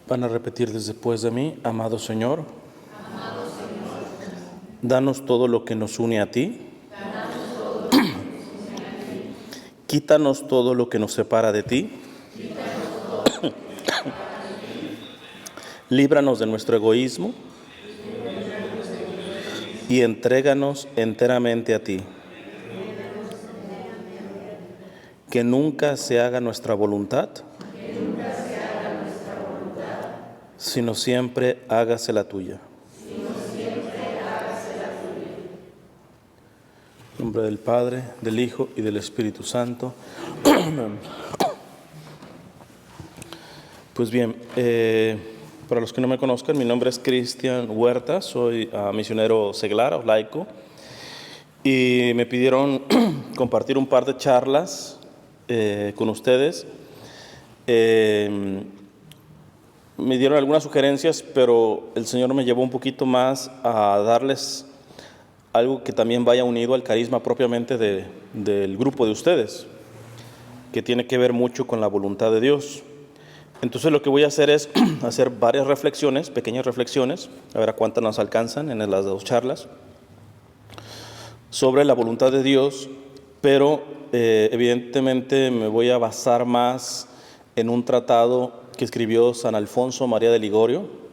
Van a repetir después de mí: amado Señor, danos todo lo que nos une a ti. Quítanos todo lo que nos separa de ti. Líbranos de nuestro egoísmo y entréganos enteramente a ti. Que nunca se haga nuestra voluntad, sino siempre hágase la tuya. En nombre del Padre, del Hijo y del Espíritu Santo. Pues bien, para los que no me conozcan, mi nombre es Cristian Huerta, soy misionero seglar o laico, y me pidieron compartir un par de charlas con ustedes. Me dieron algunas sugerencias, pero el Señor me llevó un poquito más a darles algo que también vaya unido al carisma propiamente del grupo de ustedes, que tiene que ver mucho con la voluntad de Dios. Entonces lo que voy a hacer es hacer varias reflexiones, pequeñas reflexiones, a ver a cuántas nos alcanzan en las dos charlas, sobre la voluntad de Dios, pero evidentemente me voy a basar más en un tratado que escribió San Alfonso María de Ligorio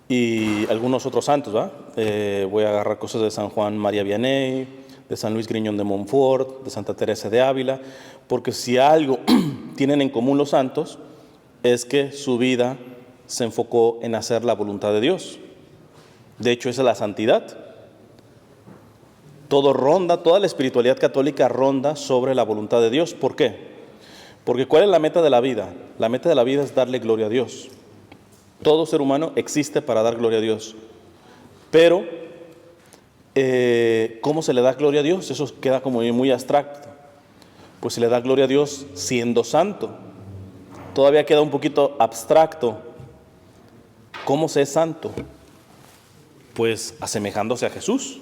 y algunos otros santos, ¿va? Voy a agarrar cosas de San Juan María Vianney, de San Luis Griñón de Montfort, de Santa Teresa de Ávila, porque si algo tienen en común los santos es que su vida se enfocó en hacer la voluntad de Dios. De hecho, esa es la santidad. Toda la espiritualidad católica ronda sobre la voluntad de Dios. ¿Por qué? Porque ¿cuál es la meta de la vida? La meta de la vida es darle gloria a Dios. Todo ser humano existe para dar gloria a Dios. Pero, ¿cómo se le da gloria a Dios? Eso queda como muy abstracto. Pues se le da gloria a Dios siendo santo. Todavía queda un poquito abstracto. ¿Cómo se es santo? Pues asemejándose a Jesús.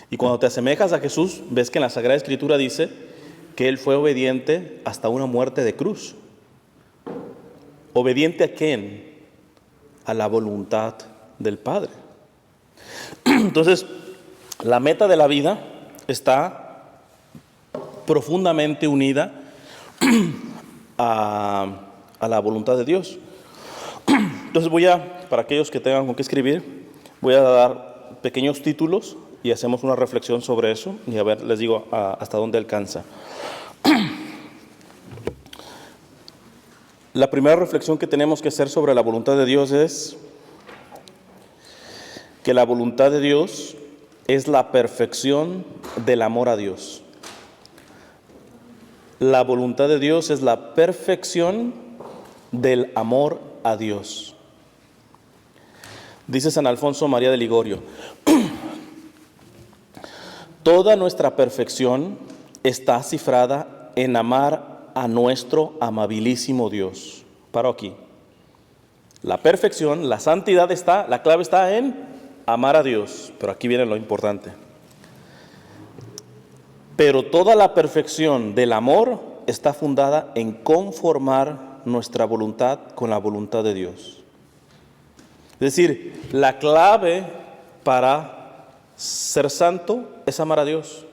Y cuando te asemejas a Jesús, ves que en la Sagrada Escritura dice que Él fue obediente hasta una muerte de cruz. ¿Obediente a quién? A la voluntad del Padre. Entonces, la meta de la vida está profundamente unida a la voluntad de Dios. Entonces para aquellos que tengan con qué escribir, voy a dar pequeños títulos y hacemos una reflexión sobre eso y a ver, les digo hasta dónde alcanza. La primera reflexión que tenemos que hacer sobre la voluntad de Dios es que la voluntad de Dios es la perfección del amor a Dios. La voluntad de Dios es la perfección del amor a Dios. Dice San Alfonso María de Ligorio: toda nuestra perfección está cifrada en amar a nuestro amabilísimo Dios. Paro aquí. La perfección, la santidad la clave está en amar a Dios. Pero aquí viene lo importante. Pero toda la perfección del amor está fundada en conformar nuestra voluntad con la voluntad de Dios. Es decir, la clave para ser santo es amar a Dios.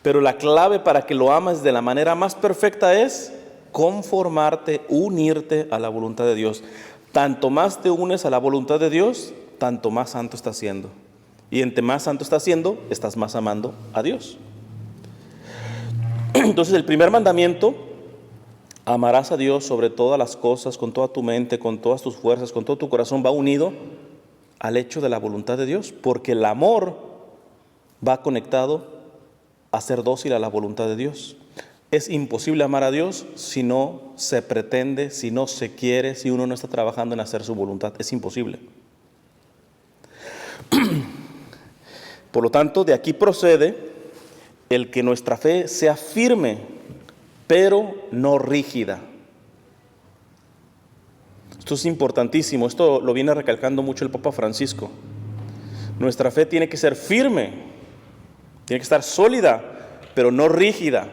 Pero la clave para que lo ames de la manera más perfecta es conformarte, unirte a la voluntad de Dios. Tanto más te unes a la voluntad de Dios, tanto más santo estás siendo. Y entre más santo estás siendo, estás más amando a Dios. Entonces, el primer mandamiento: amarás a Dios sobre todas las cosas, con toda tu mente, con todas tus fuerzas, con todo tu corazón, va unido al hecho de la voluntad de Dios, porque el amor va conectado a ser dócil a la voluntad de Dios. Es imposible amar a Dios si no se pretende, si no se quiere, si uno no está trabajando en hacer su voluntad. Es imposible. Por lo tanto, de aquí procede el que nuestra fe sea firme, pero no rígida. Esto es importantísimo. Esto lo viene recalcando mucho el Papa Francisco. Nuestra fe tiene que ser firme, tiene que estar sólida, pero no rígida.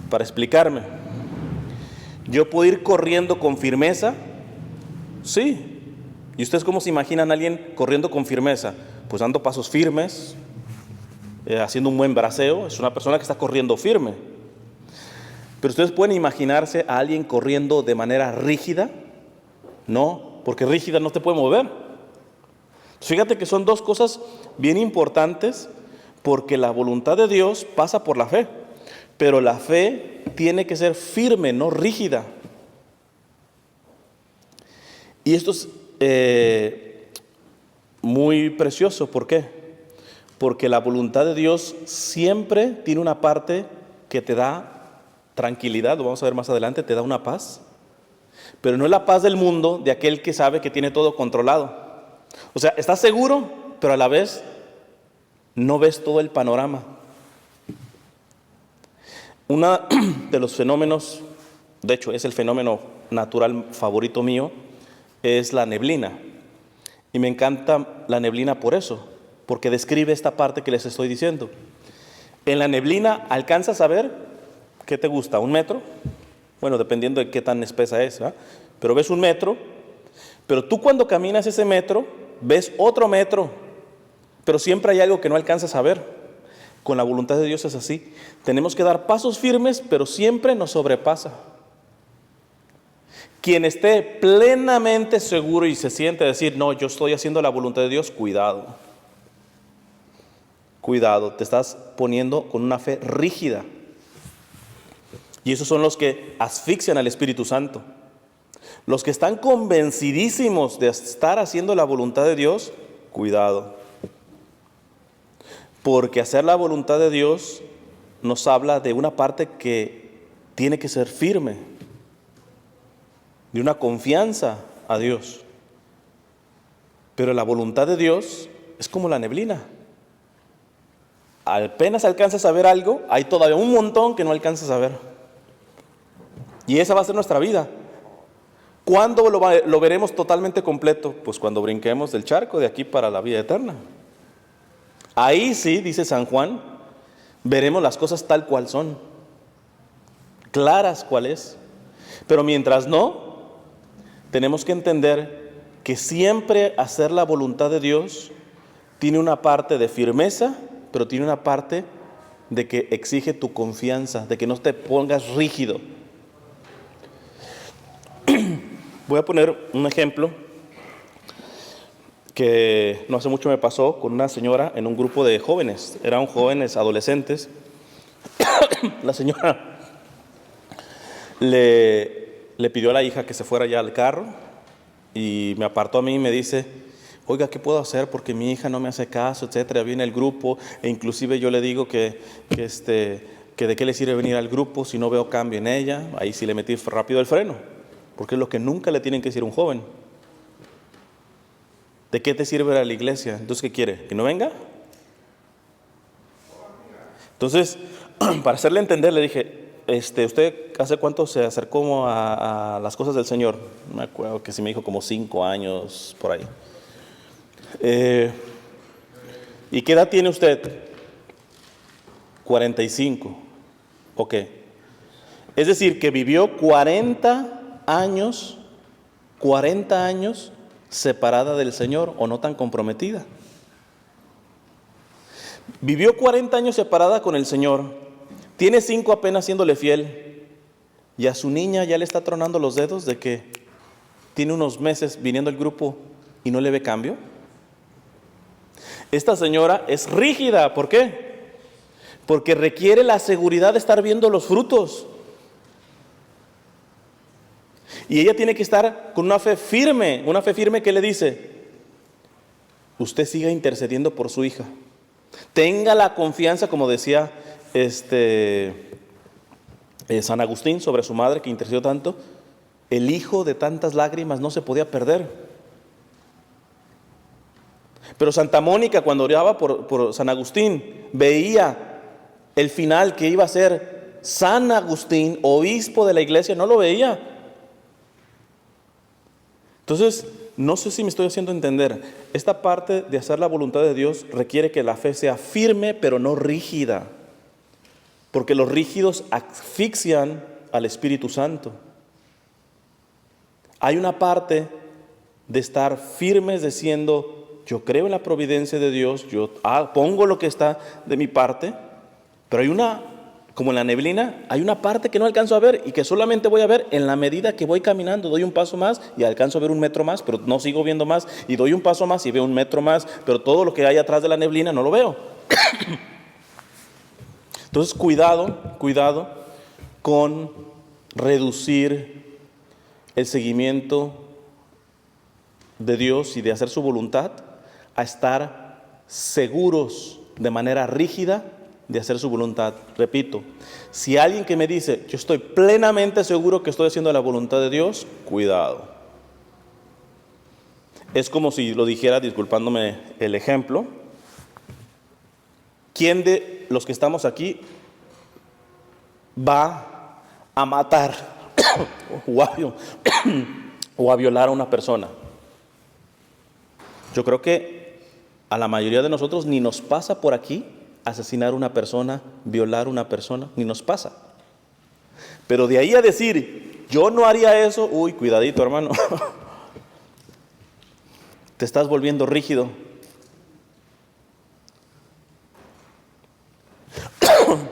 Para explicarme, Yo puedo ir corriendo con firmeza, sí. ¿Y ustedes cómo se imaginan a alguien corriendo con firmeza? Pues dando pasos firmes, haciendo un buen braceo. Es una persona que está corriendo firme. Pero ustedes pueden imaginarse a alguien corriendo de manera rígida. No, porque rígida no te puede mover. Fíjate que son dos cosas bien importantes, porque la voluntad de Dios pasa por la fe, pero la fe tiene que ser firme, no rígida. Y esto es muy precioso. ¿Por qué? Porque la voluntad de Dios siempre tiene una parte que te da tranquilidad, lo vamos a ver más adelante, te da una paz, pero no es la paz del mundo, de aquel que sabe que tiene todo controlado. O sea, estás seguro, pero a la vez no ves todo el panorama. Uno de los fenómenos, de hecho es el fenómeno natural favorito mío, es la neblina. Y me encanta la neblina por eso, porque describe esta parte que les estoy diciendo. En la neblina alcanzas a ver, ¿qué te gusta? ¿1 metro? Bueno, dependiendo de qué tan espesa es, ¿verdad? Pero ves 1 metro, pero tú cuando caminas ese metro, ves otro metro, pero siempre hay algo que no alcanzas a ver. Con la voluntad de Dios es así. Tenemos que dar pasos firmes, pero siempre nos sobrepasa. Quien esté plenamente seguro y se siente decir, no, yo estoy haciendo la voluntad de Dios, cuidado. Cuidado, te estás poniendo con una fe rígida. Y esos son los que asfixian al Espíritu Santo. Los que están convencidísimos de estar haciendo la voluntad de Dios, cuidado. Porque hacer la voluntad de Dios nos habla de una parte que tiene que ser firme, de una confianza a Dios. Pero la voluntad de Dios es como la neblina. Apenas alcanzas a ver algo, hay todavía un montón que no alcanzas a ver. Y esa va a ser nuestra vida. ¿Cuándo lo veremos totalmente completo? Pues cuando brinquemos del charco de aquí para la vida eterna. Ahí sí, dice San Juan, veremos las cosas tal cual son, claras cuál es. Pero mientras no, tenemos que entender que siempre hacer la voluntad de Dios tiene una parte de firmeza, pero tiene una parte de que exige tu confianza, de que no te pongas rígido. Voy a poner un ejemplo que no hace mucho me pasó con una señora en un grupo de jóvenes. Eran jóvenes adolescentes. La señora le pidió a la hija que se fuera ya al carro y me apartó a mí y me dice, oiga, ¿qué puedo hacer? Porque mi hija no me hace caso, etcétera. Viene el grupo e inclusive yo le digo que de qué le sirve venir al grupo si no veo cambio en ella. Ahí sí le metí rápido el freno, porque es lo que nunca le tienen que decir a un joven. ¿De qué te sirve a la iglesia? Entonces, ¿qué quiere? ¿Que no venga? Entonces, para hacerle entender, le dije, ¿usted hace cuánto se acercó a las cosas del Señor? No me acuerdo que sí me dijo como 5 años, por ahí. ¿Y qué edad tiene usted? 45. Ok. Es decir, que vivió 40 años separada del Señor o no tan comprometida. Vivió 40 años separada con el Señor, tiene 5 apenas siéndole fiel, y a su niña ya le está tronando los dedos de que tiene unos meses viniendo al grupo y no le ve cambio. Esta señora es rígida, ¿por qué? Porque requiere la seguridad de estar viendo los frutos. Y ella tiene que estar con una fe firme que le dice, usted siga intercediendo por su hija. Tenga la confianza, como decía San Agustín sobre su madre que intercedió tanto, el hijo de tantas lágrimas no se podía perder. Pero Santa Mónica, cuando oraba por San Agustín, veía el final que iba a ser San Agustín, obispo de la iglesia, no lo veía. Entonces, no sé si me estoy haciendo entender. Esta parte de hacer la voluntad de Dios requiere que la fe sea firme, pero no rígida. Porque los rígidos asfixian al Espíritu Santo. Hay una parte de estar firmes diciendo, yo creo en la providencia de Dios, yo pongo lo que está de mi parte, pero hay una, como en la neblina, hay una parte que no alcanzo a ver y que solamente voy a ver en la medida que voy caminando. Doy un paso más y alcanzo a ver un metro más, pero no sigo viendo más, y doy un paso más y veo un metro más, pero todo lo que hay atrás de la neblina no lo veo. Entonces, cuidado con reducir el seguimiento de Dios y de hacer su voluntad a estar seguros de manera rígida de hacer su voluntad. Repito, si alguien que me dice, yo estoy plenamente seguro que estoy haciendo la voluntad de Dios, cuidado. Es como si lo dijera, disculpándome el ejemplo, ¿quién de los que estamos aquí va a matar o a violar a una persona? Yo creo que a la mayoría de nosotros ni nos pasa por aquí asesinar a una persona, violar a una persona, ni nos pasa. Pero de ahí a decir, yo no haría eso, uy, cuidadito, hermano. Te estás volviendo rígido.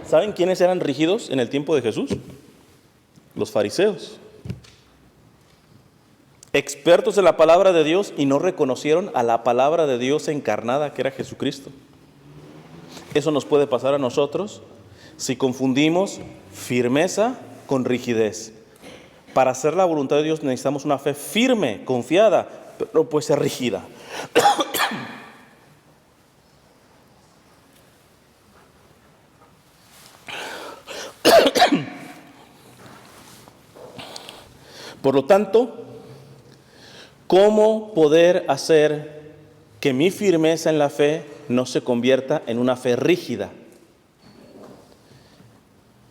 ¿Saben quiénes eran rígidos en el tiempo de Jesús? Los fariseos. Expertos en la palabra de Dios, y no reconocieron a la palabra de Dios encarnada, que era Jesucristo. Eso nos puede pasar a nosotros si confundimos firmeza con rigidez. Para hacer la voluntad de Dios necesitamos una fe firme, confiada, pero no puede ser rígida. Por lo tanto, ¿cómo poder hacer que mi firmeza en la fe no se convierta en una fe rígida?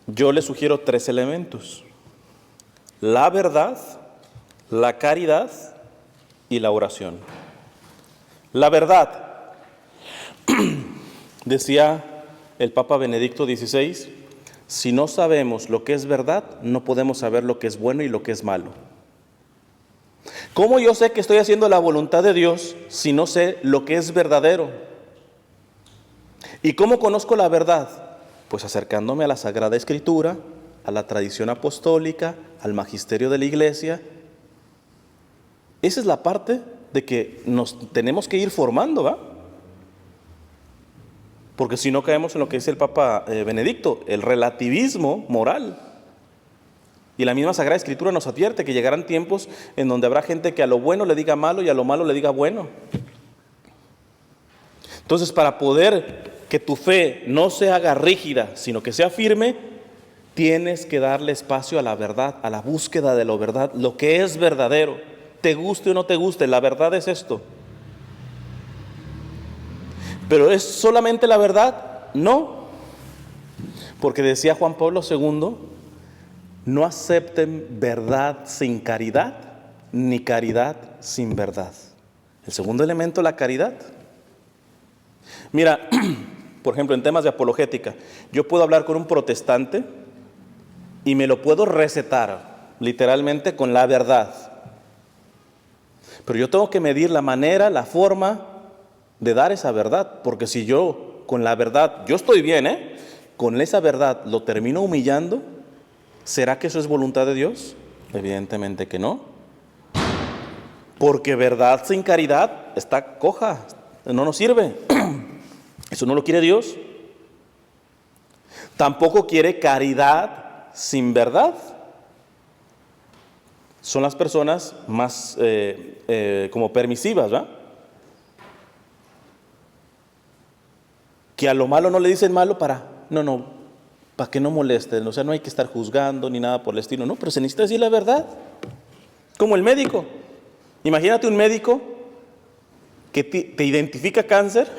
Yo les sugiero 3 elementos: la verdad, la caridad y la oración. La verdad, decía el Papa Benedicto XVI, si no sabemos lo que es verdad, no podemos saber lo que es bueno y lo que es malo. ¿Cómo yo sé que estoy haciendo la voluntad de Dios si no sé lo que es verdadero? ¿Y cómo conozco la verdad? Pues acercándome a la Sagrada Escritura, a la tradición apostólica, al magisterio de la Iglesia. Esa es la parte de que nos tenemos que ir formando, ¿va? Porque si no caemos en lo que dice el Papa Benedicto, el relativismo moral. Y la misma Sagrada Escritura nos advierte que llegarán tiempos en donde habrá gente que a lo bueno le diga malo y a lo malo le diga bueno. Entonces, para poder que tu fe no se haga rígida, sino que sea firme, tienes que darle espacio a la verdad, a la búsqueda de la verdad, lo que es verdadero. Te guste o no te guste, la verdad es esto. ¿Pero es solamente la verdad? No. Porque decía Juan Pablo II, no acepten verdad sin caridad, ni caridad sin verdad. El segundo elemento, la caridad. Mira, por ejemplo, en temas de apologética, yo puedo hablar con un protestante y me lo puedo recetar, literalmente, con la verdad. Pero yo tengo que medir la manera, la forma de dar esa verdad, porque si yo con la verdad, yo estoy bien, con esa verdad lo termino humillando, ¿será que eso es voluntad de Dios? Evidentemente que no. Porque verdad sin caridad está coja, no nos sirve. Eso no lo quiere Dios. Tampoco quiere caridad sin verdad. Son las personas más como permisivas, ¿verdad? Que a lo malo no le dicen malo para que no molesten. O sea, no hay que estar juzgando ni nada por el estilo. No, pero se necesita decir la verdad. Como el médico. Imagínate un médico que te identifica cáncer,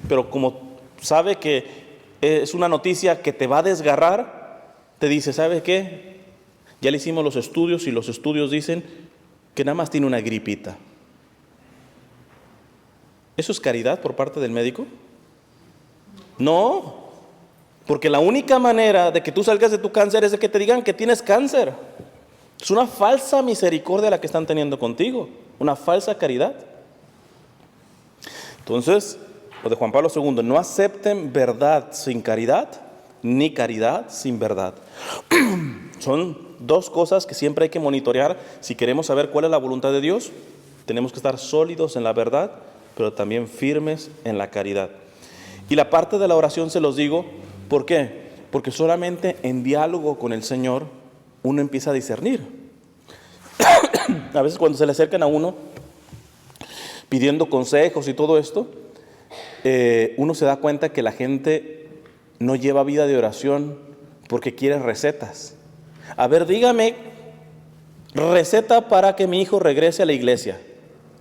pero como sabe que es una noticia que te va a desgarrar, te dice, ¿sabe qué? Ya le hicimos los estudios y los estudios dicen que nada más tiene una gripita. ¿Eso es caridad por parte del médico? No, porque la única manera de que tú salgas de tu cáncer es de que te digan que tienes cáncer. Es una falsa misericordia la que están teniendo contigo, una falsa caridad. Entonces, lo de Juan Pablo II, no acepten verdad sin caridad, ni caridad sin verdad. Son dos cosas que siempre hay que monitorear si queremos saber cuál es la voluntad de Dios. Tenemos que estar sólidos en la verdad, pero también firmes en la caridad. Y la parte de la oración se los digo, ¿por qué? Porque solamente en diálogo con el Señor uno empieza a discernir. A veces cuando se le acercan a uno pidiendo consejos y todo esto, uno se da cuenta que la gente no lleva vida de oración porque quiere recetas. A ver, dígame, receta para que mi hijo regrese a la iglesia.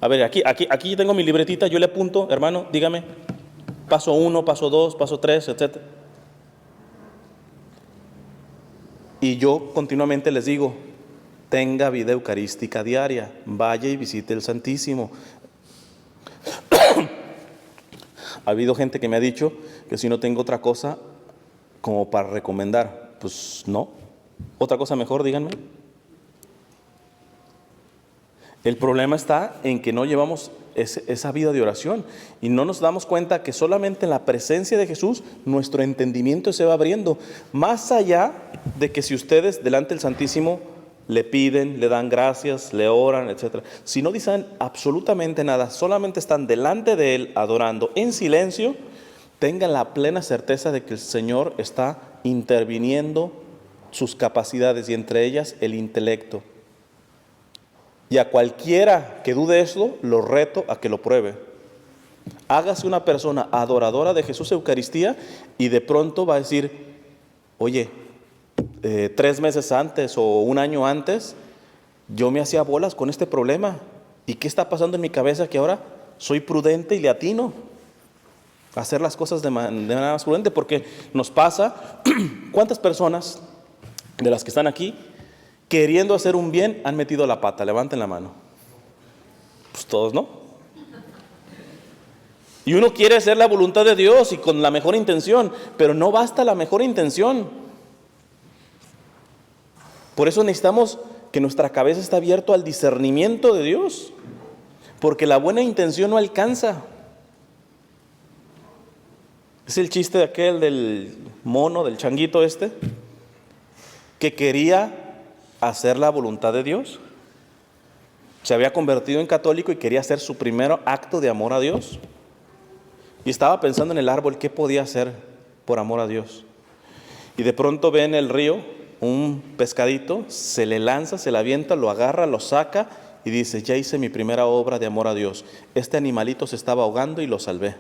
A ver, aquí tengo mi libretita, yo le apunto, hermano, dígame, paso 1, paso 2, paso 3, etc. Y yo continuamente les digo, tenga vida eucarística diaria, vaya y visite el Santísimo. Ha habido gente que me ha dicho que si no tengo otra cosa como para recomendar, pues no. ¿Otra cosa mejor? Díganme. El problema está en que no llevamos esa vida de oración y no nos damos cuenta que solamente en la presencia de Jesús nuestro entendimiento se va abriendo. Más allá de que si ustedes delante del Santísimo le piden, le dan gracias, le oran, etc. Si no dicen absolutamente nada, solamente están delante de Él adorando en silencio, tengan la plena certeza de que el Señor está interviniendo sus capacidades y entre ellas el intelecto. Y a cualquiera que dude eso, lo reto a que lo pruebe. Hágase una persona adoradora de Jesús Eucaristía y de pronto va a decir, oye, 3 meses antes o un año antes, yo me hacía bolas con este problema. ¿Y qué está pasando en mi cabeza que ahora soy prudente y le atino a hacer las cosas de manera más prudente? Porque nos pasa, ¿cuántas personas de las que están aquí queriendo hacer un bien han metido la pata? Levanten la mano. Pues todos, ¿no? Y uno quiere hacer la voluntad de Dios y con la mejor intención, pero no basta la mejor intención. Por eso necesitamos que nuestra cabeza esté abierta al discernimiento de Dios, porque la buena intención no alcanza. Es el chiste de aquel del mono, del changuito este, que quería hacer la voluntad de Dios. Se había convertido en católico y quería hacer su primer acto de amor a Dios. Y estaba pensando en el árbol, ¿qué podía hacer por amor a Dios? Y de pronto ve en el río un pescadito, se le lanza, se le avienta, lo agarra, lo saca y dice, ya hice mi primera obra de amor a Dios. Este animalito se estaba ahogando y lo salvé.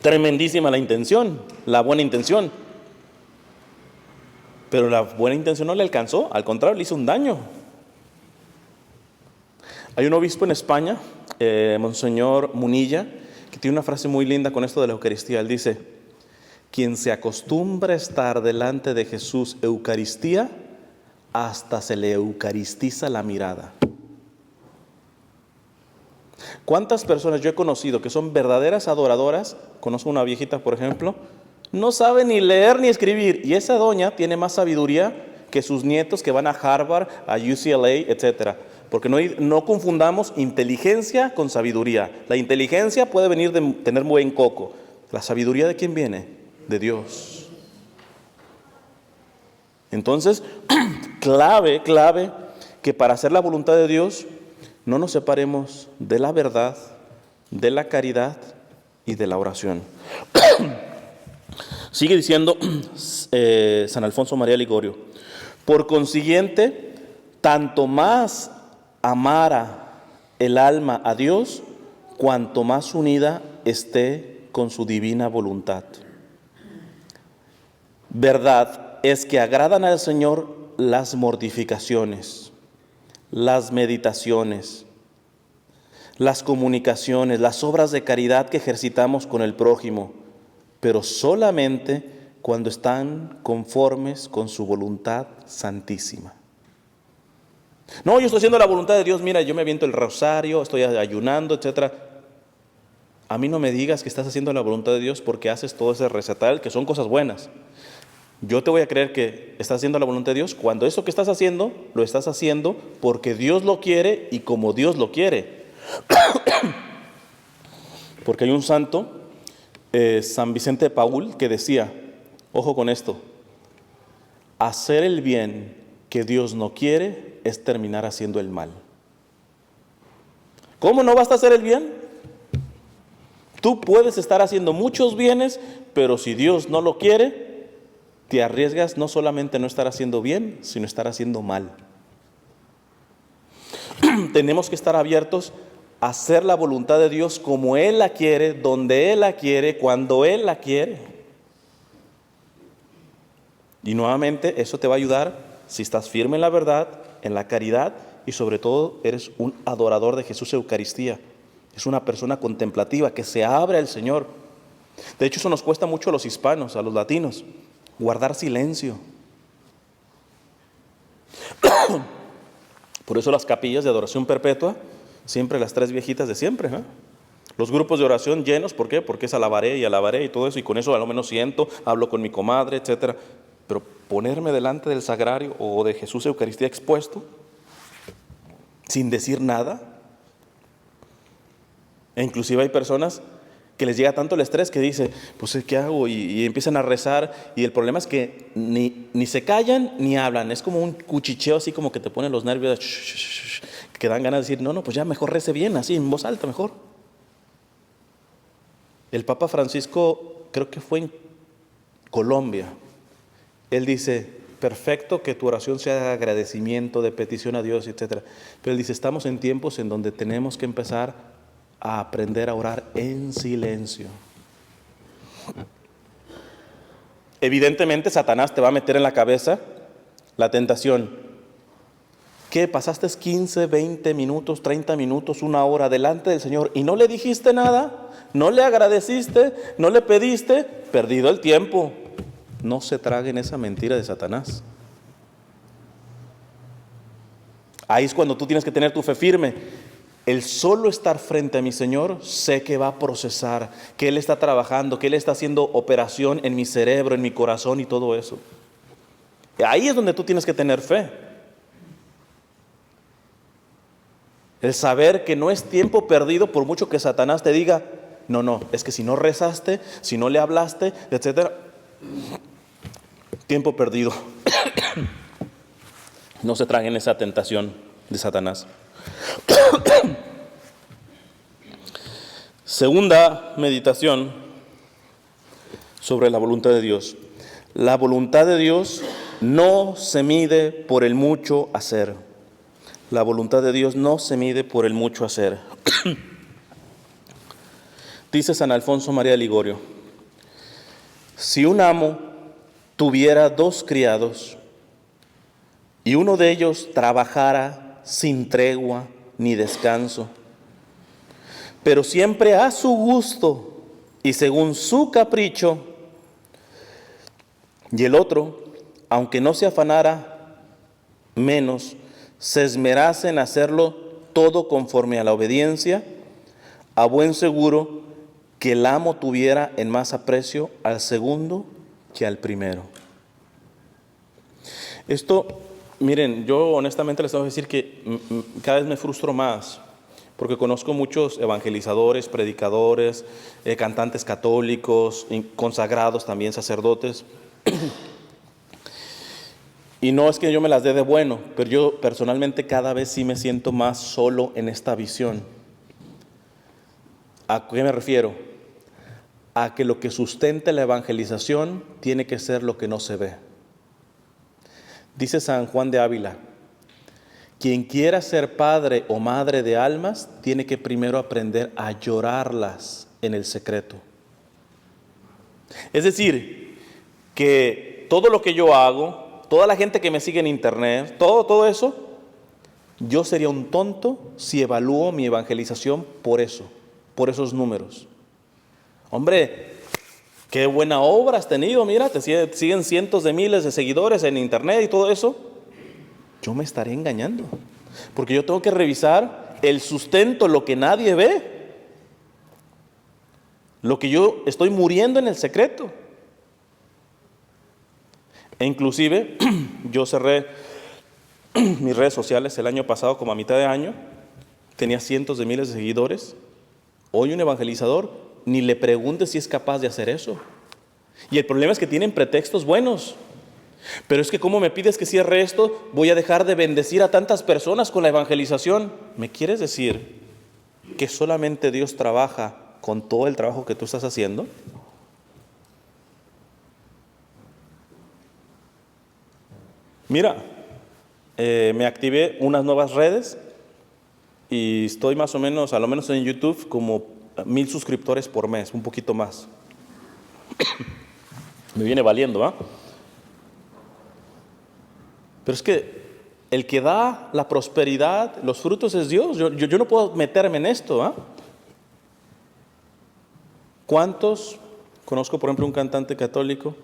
Tremendísima la intención, la buena intención. Pero la buena intención no le alcanzó, al contrario, le hizo un daño. Hay un obispo en España, Monseñor Munilla, que tiene una frase muy linda con esto de la Eucaristía. Él dice, quien se acostumbra a estar delante de Jesús Eucaristía, hasta se le eucaristiza la mirada. ¿Cuántas personas yo he conocido que son verdaderas adoradoras? Conozco una viejita, por ejemplo, no sabe ni leer ni escribir, y esa doña tiene más sabiduría que sus nietos que van a Harvard, a UCLA, etcétera. Porque no confundamos inteligencia con sabiduría. La inteligencia puede venir de tener buen coco. ¿La sabiduría de quién viene? De Dios. Entonces, clave que para hacer la voluntad de Dios no nos separemos de la verdad, de la caridad y de la oración. Sigue diciendo San Alfonso María Ligorio, por consiguiente, tanto más amara el alma a Dios, cuanto más unida esté con su divina voluntad. Verdad es que agradan al Señor las mortificaciones, las meditaciones, las comunicaciones, las obras de caridad que ejercitamos con el prójimo, pero solamente cuando están conformes con su voluntad santísima. No, yo estoy haciendo la voluntad de Dios, mira, yo me aviento el rosario, estoy ayunando, etc. A mí no me digas que estás haciendo la voluntad de Dios porque haces todo ese recital, que son cosas buenas. Yo te voy a creer que estás haciendo la voluntad de Dios cuando eso que estás haciendo, lo estás haciendo porque Dios lo quiere y como Dios lo quiere. Porque hay un santo, San Vicente de Paúl, que decía, ojo con esto, hacer el bien que Dios no quiere es terminar haciendo el mal. ¿Cómo no basta hacer el bien? Tú puedes estar haciendo muchos bienes, pero si Dios no lo quiere, te arriesgas no solamente a no estar haciendo bien, sino estar haciendo mal. Tenemos que estar abiertos a hacer la voluntad de Dios como Él la quiere, donde Él la quiere, cuando Él la quiere. Y nuevamente eso te va a ayudar si estás firme en la verdad, en la caridad y sobre todo eres un adorador de Jesús Eucaristía. Es una persona contemplativa que se abre al Señor. De hecho, eso nos cuesta mucho a los hispanos, a los latinos, guardar silencio. Por eso las capillas de adoración perpetua, siempre las tres viejitas de siempre, ¿eh? Los grupos de oración llenos, ¿por qué? Porque es alabaré y todo eso, y con eso a lo menos siento, hablo con mi comadre, etcétera. Pero ponerme delante del sagrario o de Jesús Eucaristía expuesto, sin decir nada. E inclusive hay personas que les llega tanto el estrés que dice, pues ¿qué hago? Y empiezan a rezar, y el problema es que ni se callan ni hablan. Es como un cuchicheo así como que te pone los nervios, que dan ganas de decir, no, pues ya mejor rece bien, así en voz alta mejor. El Papa Francisco, creo que fue en Colombia, él dice, perfecto que tu oración sea de agradecimiento, de petición a Dios, etc. Pero él dice, estamos en tiempos en donde tenemos que empezar a aprender a orar en silencio. Evidentemente Satanás te va a meter en la cabeza la tentación. ¿Qué? ¿Pasaste 15, 20 minutos, 30 minutos, una hora delante del Señor y no le dijiste nada? ¿No le agradeciste? ¿No le pediste? Perdido el tiempo. No se traguen esa mentira de Satanás. Ahí es cuando tú tienes que tener tu fe firme. El solo estar frente a mi Señor, sé que va a procesar, que Él está trabajando, que Él está haciendo operación en mi cerebro, en mi corazón y todo eso. Ahí es donde tú tienes que tener fe. El saber que no es tiempo perdido por mucho que Satanás te diga, no, es que si no rezaste, si no le hablaste, etcétera, tiempo perdido. No se traguen esa tentación de Satanás. Segunda meditación sobre la voluntad de Dios. La voluntad de Dios no se mide por el mucho hacer. La voluntad de Dios no se mide por el mucho hacer. Dice San Alfonso María de Ligorio, si un amo tuviera 2 criados y uno de ellos trabajara sin tregua ni descanso, pero siempre a su gusto y según su capricho, y el otro, aunque no se afanara menos, se esmerase en hacerlo todo conforme a la obediencia, a buen seguro que el amo tuviera en más aprecio al segundo que al primero. Esto, miren, yo honestamente les tengo que decir que cada vez me frustro más, porque conozco muchos evangelizadores, predicadores, cantantes católicos, consagrados también, sacerdotes. Y no es que yo me las dé de bueno, pero yo personalmente cada vez sí me siento más solo en esta visión. ¿A qué me refiero? A que lo que sustente la evangelización tiene que ser lo que no se ve. Dice San Juan de Ávila, quien quiera ser padre o madre de almas, tiene que primero aprender a llorarlas en el secreto. Es decir, que todo lo que yo hago, toda la gente que me sigue en internet, todo eso, yo sería un tonto si evalúo mi evangelización por eso, por esos números. Hombre, qué buena obra has tenido, mira, te siguen cientos de miles de seguidores en internet y todo eso. Yo me estaré engañando, porque yo tengo que revisar el sustento, lo que nadie ve, lo que yo estoy muriendo en el secreto. E inclusive yo cerré mis redes sociales el año pasado como a mitad de año. Tenía cientos de miles de seguidores. Hoy un evangelizador ni le pregunte si es capaz de hacer eso. Y el problema es que tienen pretextos buenos. Pero es que ¿cómo me pides que cierre esto? Voy a dejar de bendecir a tantas personas con la evangelización. ¿Me quieres decir que solamente Dios trabaja con todo el trabajo que tú estás haciendo? Mira, me activé unas nuevas redes y estoy más o menos, a lo menos en YouTube, como 1000 suscriptores por mes, un poquito más. Me viene valiendo, ¿ah? Pero es que el que da la prosperidad, los frutos es Dios. Yo no puedo meterme en esto, ¿ah? ¿Cuántos? Conozco, por ejemplo, un cantante católico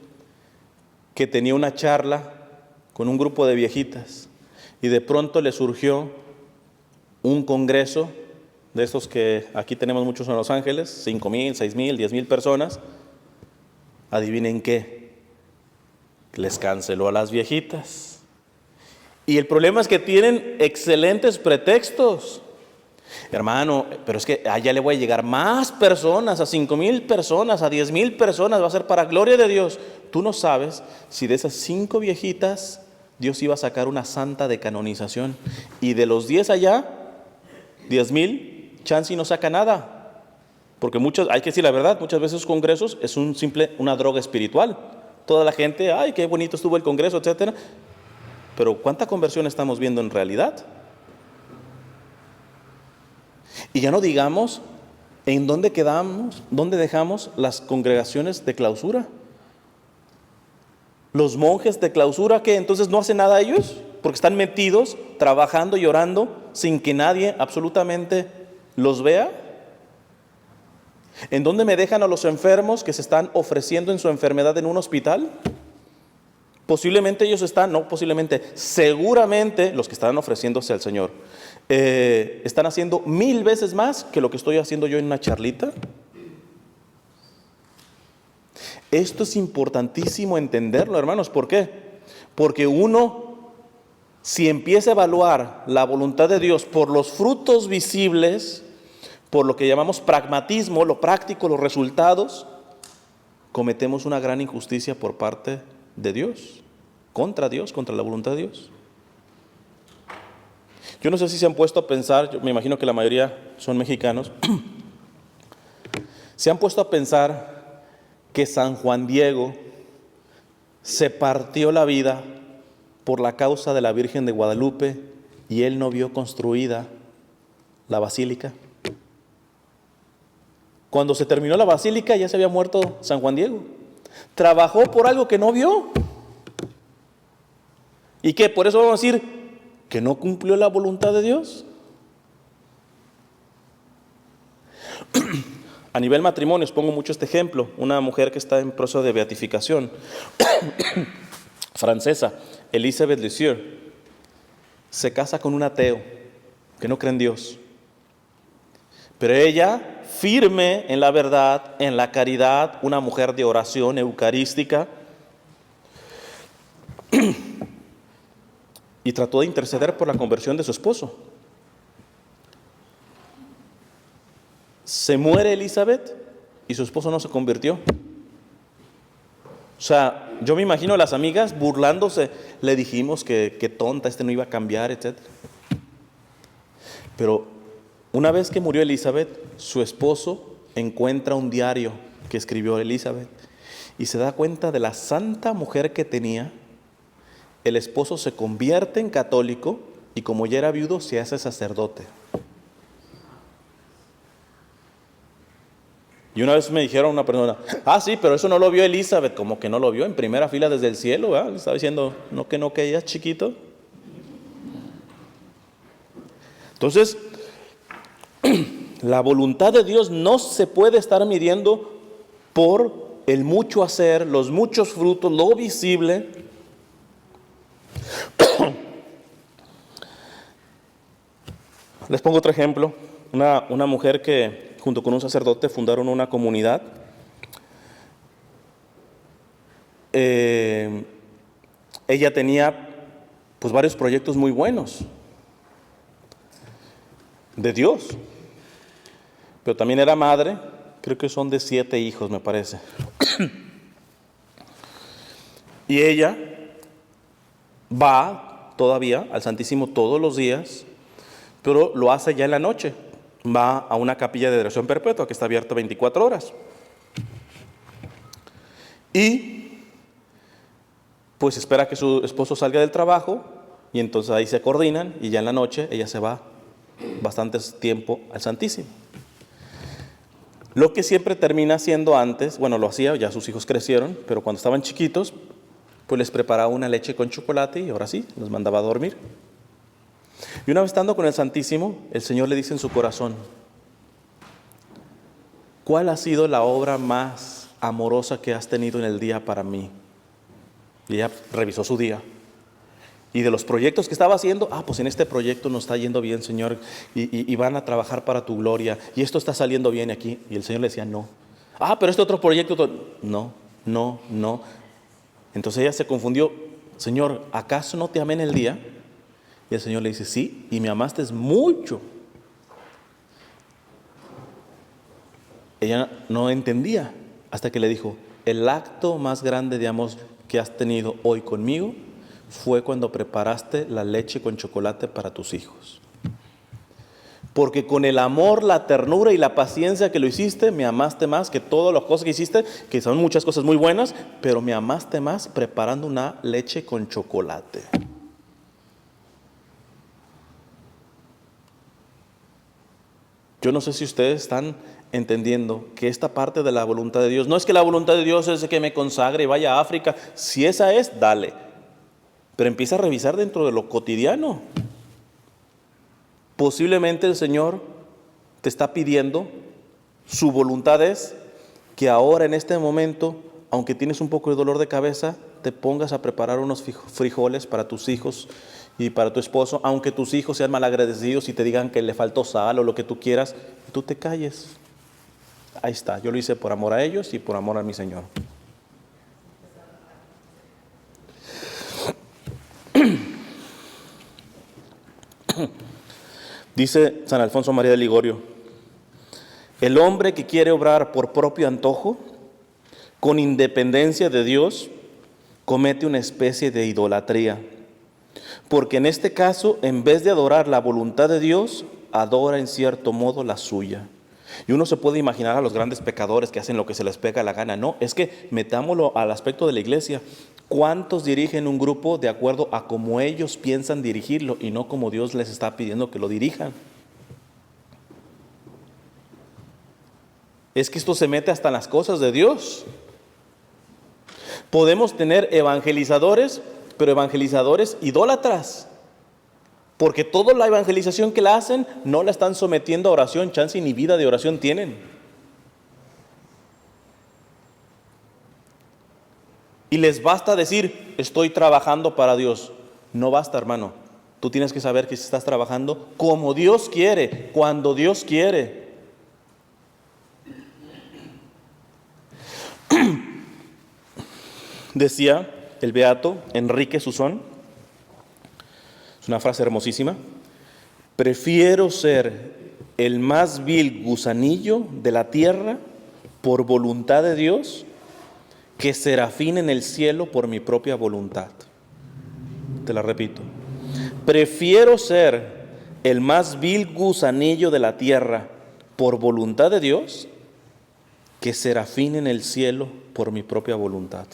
que tenía una charla con un grupo de viejitas y de pronto le surgió un congreso de estos que aquí tenemos muchos en Los Ángeles, 5,000, 6,000, 10,000 personas. Adivinen qué, les canceló a las viejitas. Y el problema es que tienen excelentes pretextos. Hermano, pero es que allá le voy a llegar más personas, a 5,000 personas, a 10,000 personas, va a ser para gloria de Dios. Tú no sabes si de esas 5 viejitas Dios iba a sacar una santa de canonización. Y de los 10 allá, 10,000, chance y no saca nada. Porque hay que decir la verdad, muchas veces los congresos es una droga espiritual. Toda la gente, ay, qué bonito estuvo el congreso, etcétera. Pero ¿cuánta conversión estamos viendo en realidad? Y ya no digamos en dónde quedamos, dónde dejamos las congregaciones de clausura. Los monjes de clausura, ¿qué? Entonces no hacen nada ellos, porque están metidos, trabajando y orando, sin que nadie absolutamente los vea. ¿En dónde me dejan a los enfermos que se están ofreciendo en su enfermedad en un hospital? Posiblemente ellos están, no posiblemente, seguramente los que están ofreciéndose al Señor están haciendo 1000 veces más que lo que estoy haciendo yo en una charlita. Esto es importantísimo entenderlo, hermanos. ¿Por qué? Porque uno, si empieza a evaluar la voluntad de Dios por los frutos visibles, por lo que llamamos pragmatismo, lo práctico, los resultados, cometemos una gran injusticia por parte de Dios, contra la voluntad de Dios. Yo no sé si se han puesto a pensar, yo me imagino que la mayoría son mexicanos, se han puesto a pensar que San Juan Diego se partió la vida por la causa de la Virgen de Guadalupe y él no vio construida la basílica. Cuando se terminó la basílica ya se había muerto San Juan Diego. Trabajó por algo que no vio. ¿Y qué? Por eso vamos a decir que no cumplió la voluntad de Dios. A nivel matrimonio, os pongo mucho este ejemplo. Una mujer que está en proceso de beatificación, francesa, Elisabeth Lisieux, se casa con un ateo que no cree en Dios. Pero ella, firme en la verdad, en la caridad, una mujer de oración eucarística, y trató de interceder por la conversión de su esposo. Se muere Elizabeth y su esposo no se convirtió. O sea, yo me imagino a las amigas burlándose. Le dijimos que tonta, no iba a cambiar, etc. Pero una vez que murió Elizabeth, su esposo encuentra un diario que escribió Elizabeth y se da cuenta de la santa mujer que tenía. El esposo se convierte en católico y como ya era viudo se hace sacerdote. Y una vez me dijeron una persona, sí, pero eso no lo vio Elizabeth. Como que no lo vio en primera fila desde el cielo, ¿verdad? Le estaba diciendo, no, que ella es chiquito. Entonces, la voluntad de Dios no se puede estar midiendo por el mucho hacer, los muchos frutos, lo visible. Les pongo otro ejemplo. Una mujer que junto con un sacerdote fundaron una comunidad. ella tenía pues varios proyectos muy buenos de Dios, pero también era madre, creo que son de 7 hijos, me parece. Y ella va todavía al Santísimo todos los días, pero lo hace ya en la noche. Va a una capilla de adoración perpetua que está abierta 24 horas. Y pues espera que su esposo salga del trabajo y entonces ahí se coordinan y ya en la noche ella se va bastante tiempo al Santísimo. Lo que siempre termina haciendo antes, bueno, lo hacía, ya sus hijos crecieron, pero cuando estaban chiquitos, pues les preparaba una leche con chocolate y ahora sí, los mandaba a dormir. Y una vez estando con el Santísimo, el Señor le dice en su corazón: ¿cuál ha sido la obra más amorosa que has tenido en el día para mí? Y ella revisó su día. Y de los proyectos que estaba haciendo, pues en este proyecto nos está yendo bien, Señor, y van a trabajar para tu gloria, y esto está saliendo bien aquí. Y el Señor le decía: no. Pero este otro proyecto, no. Entonces ella se confundió: Señor, ¿acaso no te amé en el día? Y el Señor le dice: sí, y me amaste mucho. Ella no entendía hasta que le dijo: el acto más grande de amor que has tenido hoy conmigo fue cuando preparaste la leche con chocolate para tus hijos. Porque con el amor, la ternura y la paciencia que lo hiciste, me amaste más que todas las cosas que hiciste, que son muchas cosas muy buenas, pero me amaste más preparando una leche con chocolate. Yo no sé si ustedes están entendiendo que esta parte de la voluntad de Dios, no es que la voluntad de Dios es que me consagre y vaya a África. Si esa es, dale. Pero empieza a revisar dentro de lo cotidiano. Posiblemente el Señor te está pidiendo, su voluntad es que ahora en este momento, aunque tienes un poco de dolor de cabeza, te pongas a preparar unos frijoles para tus hijos y para tu esposo, aunque tus hijos sean malagradecidos y te digan que le faltó sal o lo que tú quieras, tú te calles. Ahí está, yo lo hice por amor a ellos y por amor a mi Señor. Dice San Alfonso María de Ligorio: el hombre que quiere obrar por propio antojo, con independencia de Dios, comete una especie de idolatría, porque en este caso, en vez de adorar la voluntad de Dios, adora en cierto modo la suya. Y uno se puede imaginar a los grandes pecadores que hacen lo que se les pega la gana. No, es que metámoslo al aspecto de la iglesia. ¿Cuántos dirigen un grupo de acuerdo a cómo ellos piensan dirigirlo y no como Dios les está pidiendo que lo dirijan? Es que esto se mete hasta en las cosas de Dios. Podemos tener evangelizadores, pero evangelizadores idólatras. Porque toda la evangelización que la hacen no la están sometiendo a oración, chance ni vida de oración tienen. Y les basta decir: estoy trabajando para Dios. No basta, hermano. Tú tienes que saber que estás trabajando como Dios quiere, cuando Dios quiere. Decía el beato Enrique Susón, es una frase hermosísima: prefiero ser el más vil gusanillo de la tierra por voluntad de Dios que serafín en el cielo por mi propia voluntad. Te la repito: prefiero ser el más vil gusanillo de la tierra por voluntad de Dios que serafín en el cielo por mi propia voluntad.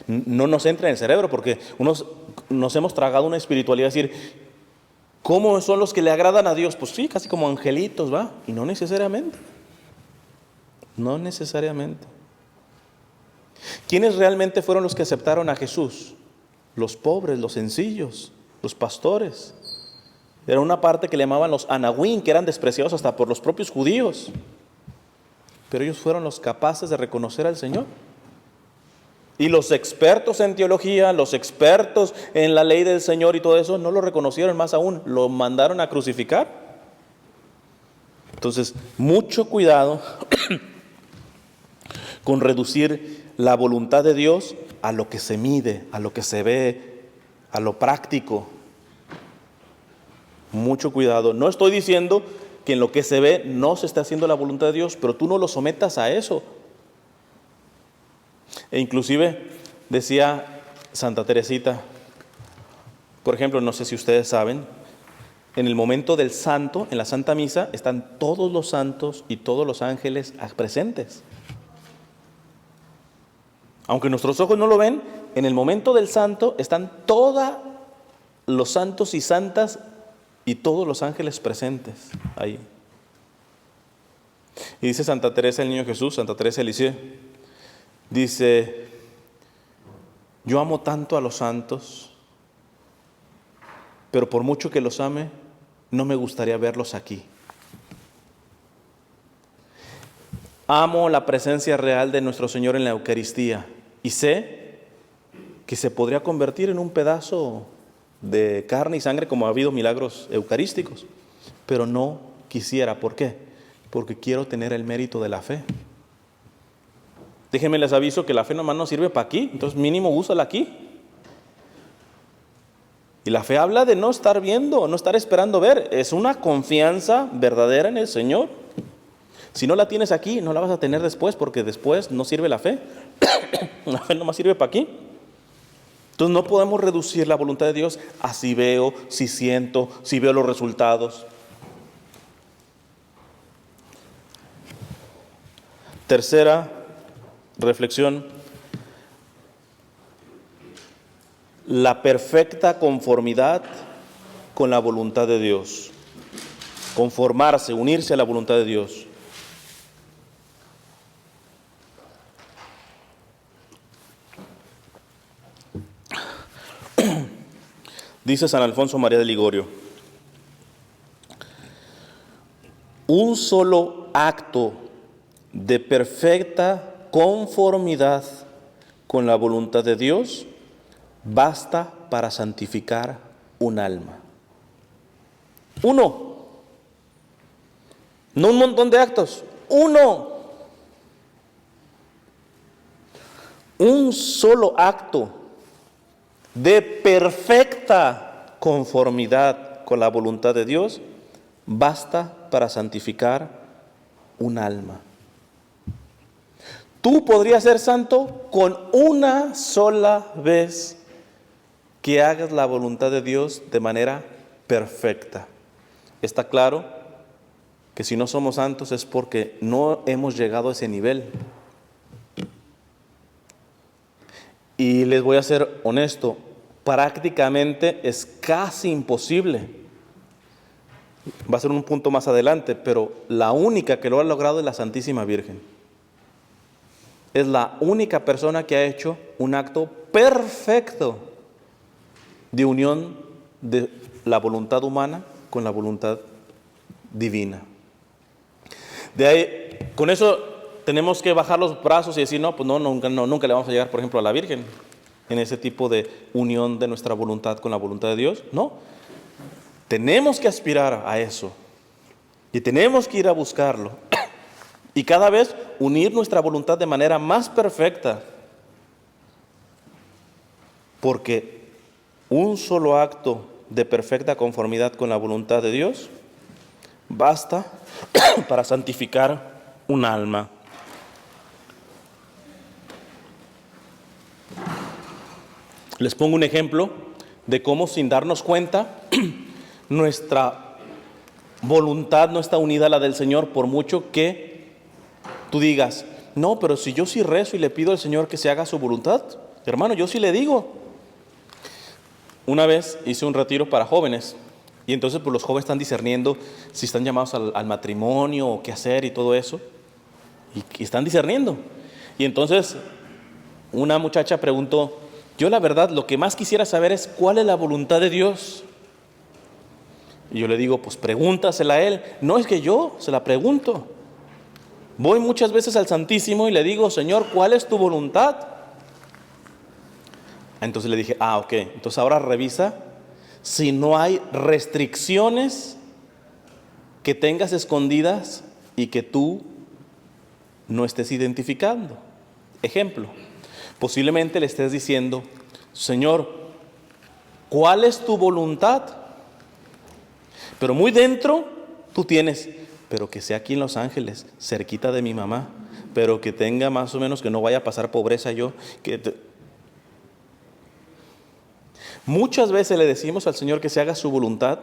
No nos entra en el cerebro porque nos hemos tragado una espiritualidad, decir, ¿cómo son los que le agradan a Dios? Pues sí, casi como angelitos, ¿va? Y no necesariamente. No necesariamente. ¿Quiénes realmente fueron los que aceptaron a Jesús? Los pobres, los sencillos, los pastores. Era una parte que le llamaban los anahuín, que eran despreciados hasta por los propios judíos. Pero ellos fueron los capaces de reconocer al Señor. Y los expertos en teología, los expertos en la ley del Señor y todo eso, no lo reconocieron, más aún, lo mandaron a crucificar. Entonces, mucho cuidado con reducir la voluntad de Dios a lo que se mide, a lo que se ve, a lo práctico. Mucho cuidado. No estoy diciendo que en lo que se ve no se está haciendo la voluntad de Dios, pero tú no lo sometas a eso. E inclusive decía Santa Teresita, por ejemplo, no sé si ustedes saben, en el momento del santo, en la Santa Misa, están todos los santos y todos los ángeles presentes. Aunque nuestros ojos no lo ven, en el momento del santo están todos los santos y santas y todos los ángeles presentes ahí. Y dice Santa Teresa del Niño Jesús, Santa Teresa de Lisieux, dice: yo amo tanto a los santos, pero por mucho que los ame, no me gustaría verlos aquí. Amo la presencia real de nuestro Señor en la Eucaristía y sé que se podría convertir en un pedazo de carne y sangre, como ha habido milagros eucarísticos, pero no quisiera. ¿Por qué? Porque quiero tener el mérito de la fe. Déjenme les aviso que la fe nomás no sirve para aquí, entonces mínimo úsala aquí. Y la fe habla de no estar viendo, no estar esperando ver, es una confianza verdadera en el Señor. Si no la tienes aquí, no la vas a tener después, porque después no sirve la fe. La fe nomás sirve para aquí. Entonces no podemos reducir la voluntad de Dios a si veo, si siento, si veo los resultados. Tercera reflexión: la perfecta conformidad con la voluntad de Dios. Conformarse, unirse a la voluntad de Dios. Dice San Alfonso María de Ligorio: un solo acto de perfecta conformidad con la voluntad de Dios basta para santificar un alma. Uno. No un montón de actos. Uno. Un solo acto de perfecta conformidad con la voluntad de Dios basta para santificar un alma. Tú podrías ser santo con una sola vez que hagas la voluntad de Dios de manera perfecta. Está claro que si no somos santos es porque no hemos llegado a ese nivel. Y les voy a ser honesto, prácticamente es casi imposible. Va a ser un punto más adelante, pero la única que lo ha logrado es la Santísima Virgen. Es la única persona que ha hecho un acto perfecto de unión de la voluntad humana con la voluntad divina. De ahí, con eso tenemos que bajar los brazos y decir, no, pues nunca le vamos a llegar, por ejemplo, a la Virgen en ese tipo de unión de nuestra voluntad con la voluntad de Dios. No, tenemos que aspirar a eso y tenemos que ir a buscarlo y cada vez unir nuestra voluntad de manera más perfecta, porque un solo acto de perfecta conformidad con la voluntad de Dios basta para santificar un alma. Les pongo un ejemplo de cómo, sin darnos cuenta, nuestra voluntad no está unida a la del Señor, por mucho que tú digas, no, pero si yo sí rezo y le pido al Señor que se haga su voluntad, hermano, yo sí le digo. Una vez hice un retiro para jóvenes y entonces pues los jóvenes están discerniendo si están llamados al matrimonio o qué hacer y todo eso, y están discerniendo. Y entonces una muchacha preguntó, yo la verdad lo que más quisiera saber es cuál es la voluntad de Dios. Y yo le digo, pues pregúntasela a Él. No, es que yo se la pregunto. Voy muchas veces al Santísimo y le digo, Señor, ¿cuál es tu voluntad? Entonces le dije, ok, entonces ahora revisa si no hay restricciones que tengas escondidas y que tú no estés identificando. Ejemplo, posiblemente le estés diciendo, Señor, ¿cuál es tu voluntad? Pero muy dentro tú tienes, pero que sea aquí en Los Ángeles, cerquita de mi mamá, pero que tenga más o menos, que no vaya a pasar pobreza yo. Muchas veces le decimos al Señor que se haga su voluntad,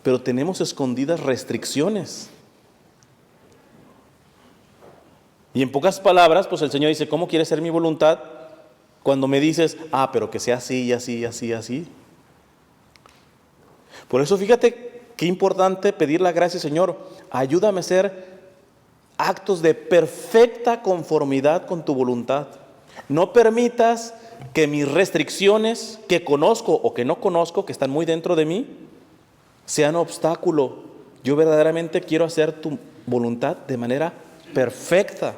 pero tenemos escondidas restricciones. Y en pocas palabras, pues el Señor dice, ¿cómo quieres ser mi voluntad? Cuando me dices, pero que sea así, y así, y así, y así. Por eso fíjate qué importante pedir la gracia, Señor, ayúdame a hacer actos de perfecta conformidad con tu voluntad. No permitas que mis restricciones, que conozco o que no conozco, que están muy dentro de mí, sean obstáculo. Yo verdaderamente quiero hacer tu voluntad de manera perfecta.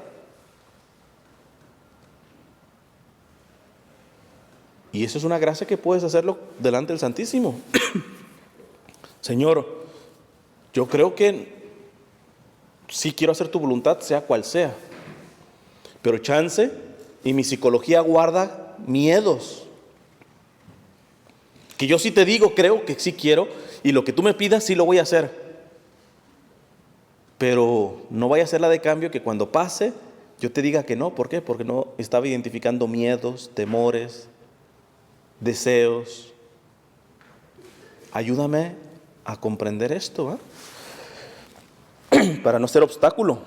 Y eso es una gracia que puedes hacerlo delante del Santísimo. Señor, yo creo que sí quiero hacer tu voluntad, sea cual sea. Pero chance, y mi psicología guarda miedos. Que yo sí te digo, creo que sí quiero, y lo que tú me pidas sí lo voy a hacer. Pero no vaya a ser la de cambio que cuando pase, yo te diga que no. ¿Por qué? Porque no estaba identificando miedos, temores, deseos. Ayúdame a comprender esto, para no ser obstáculo.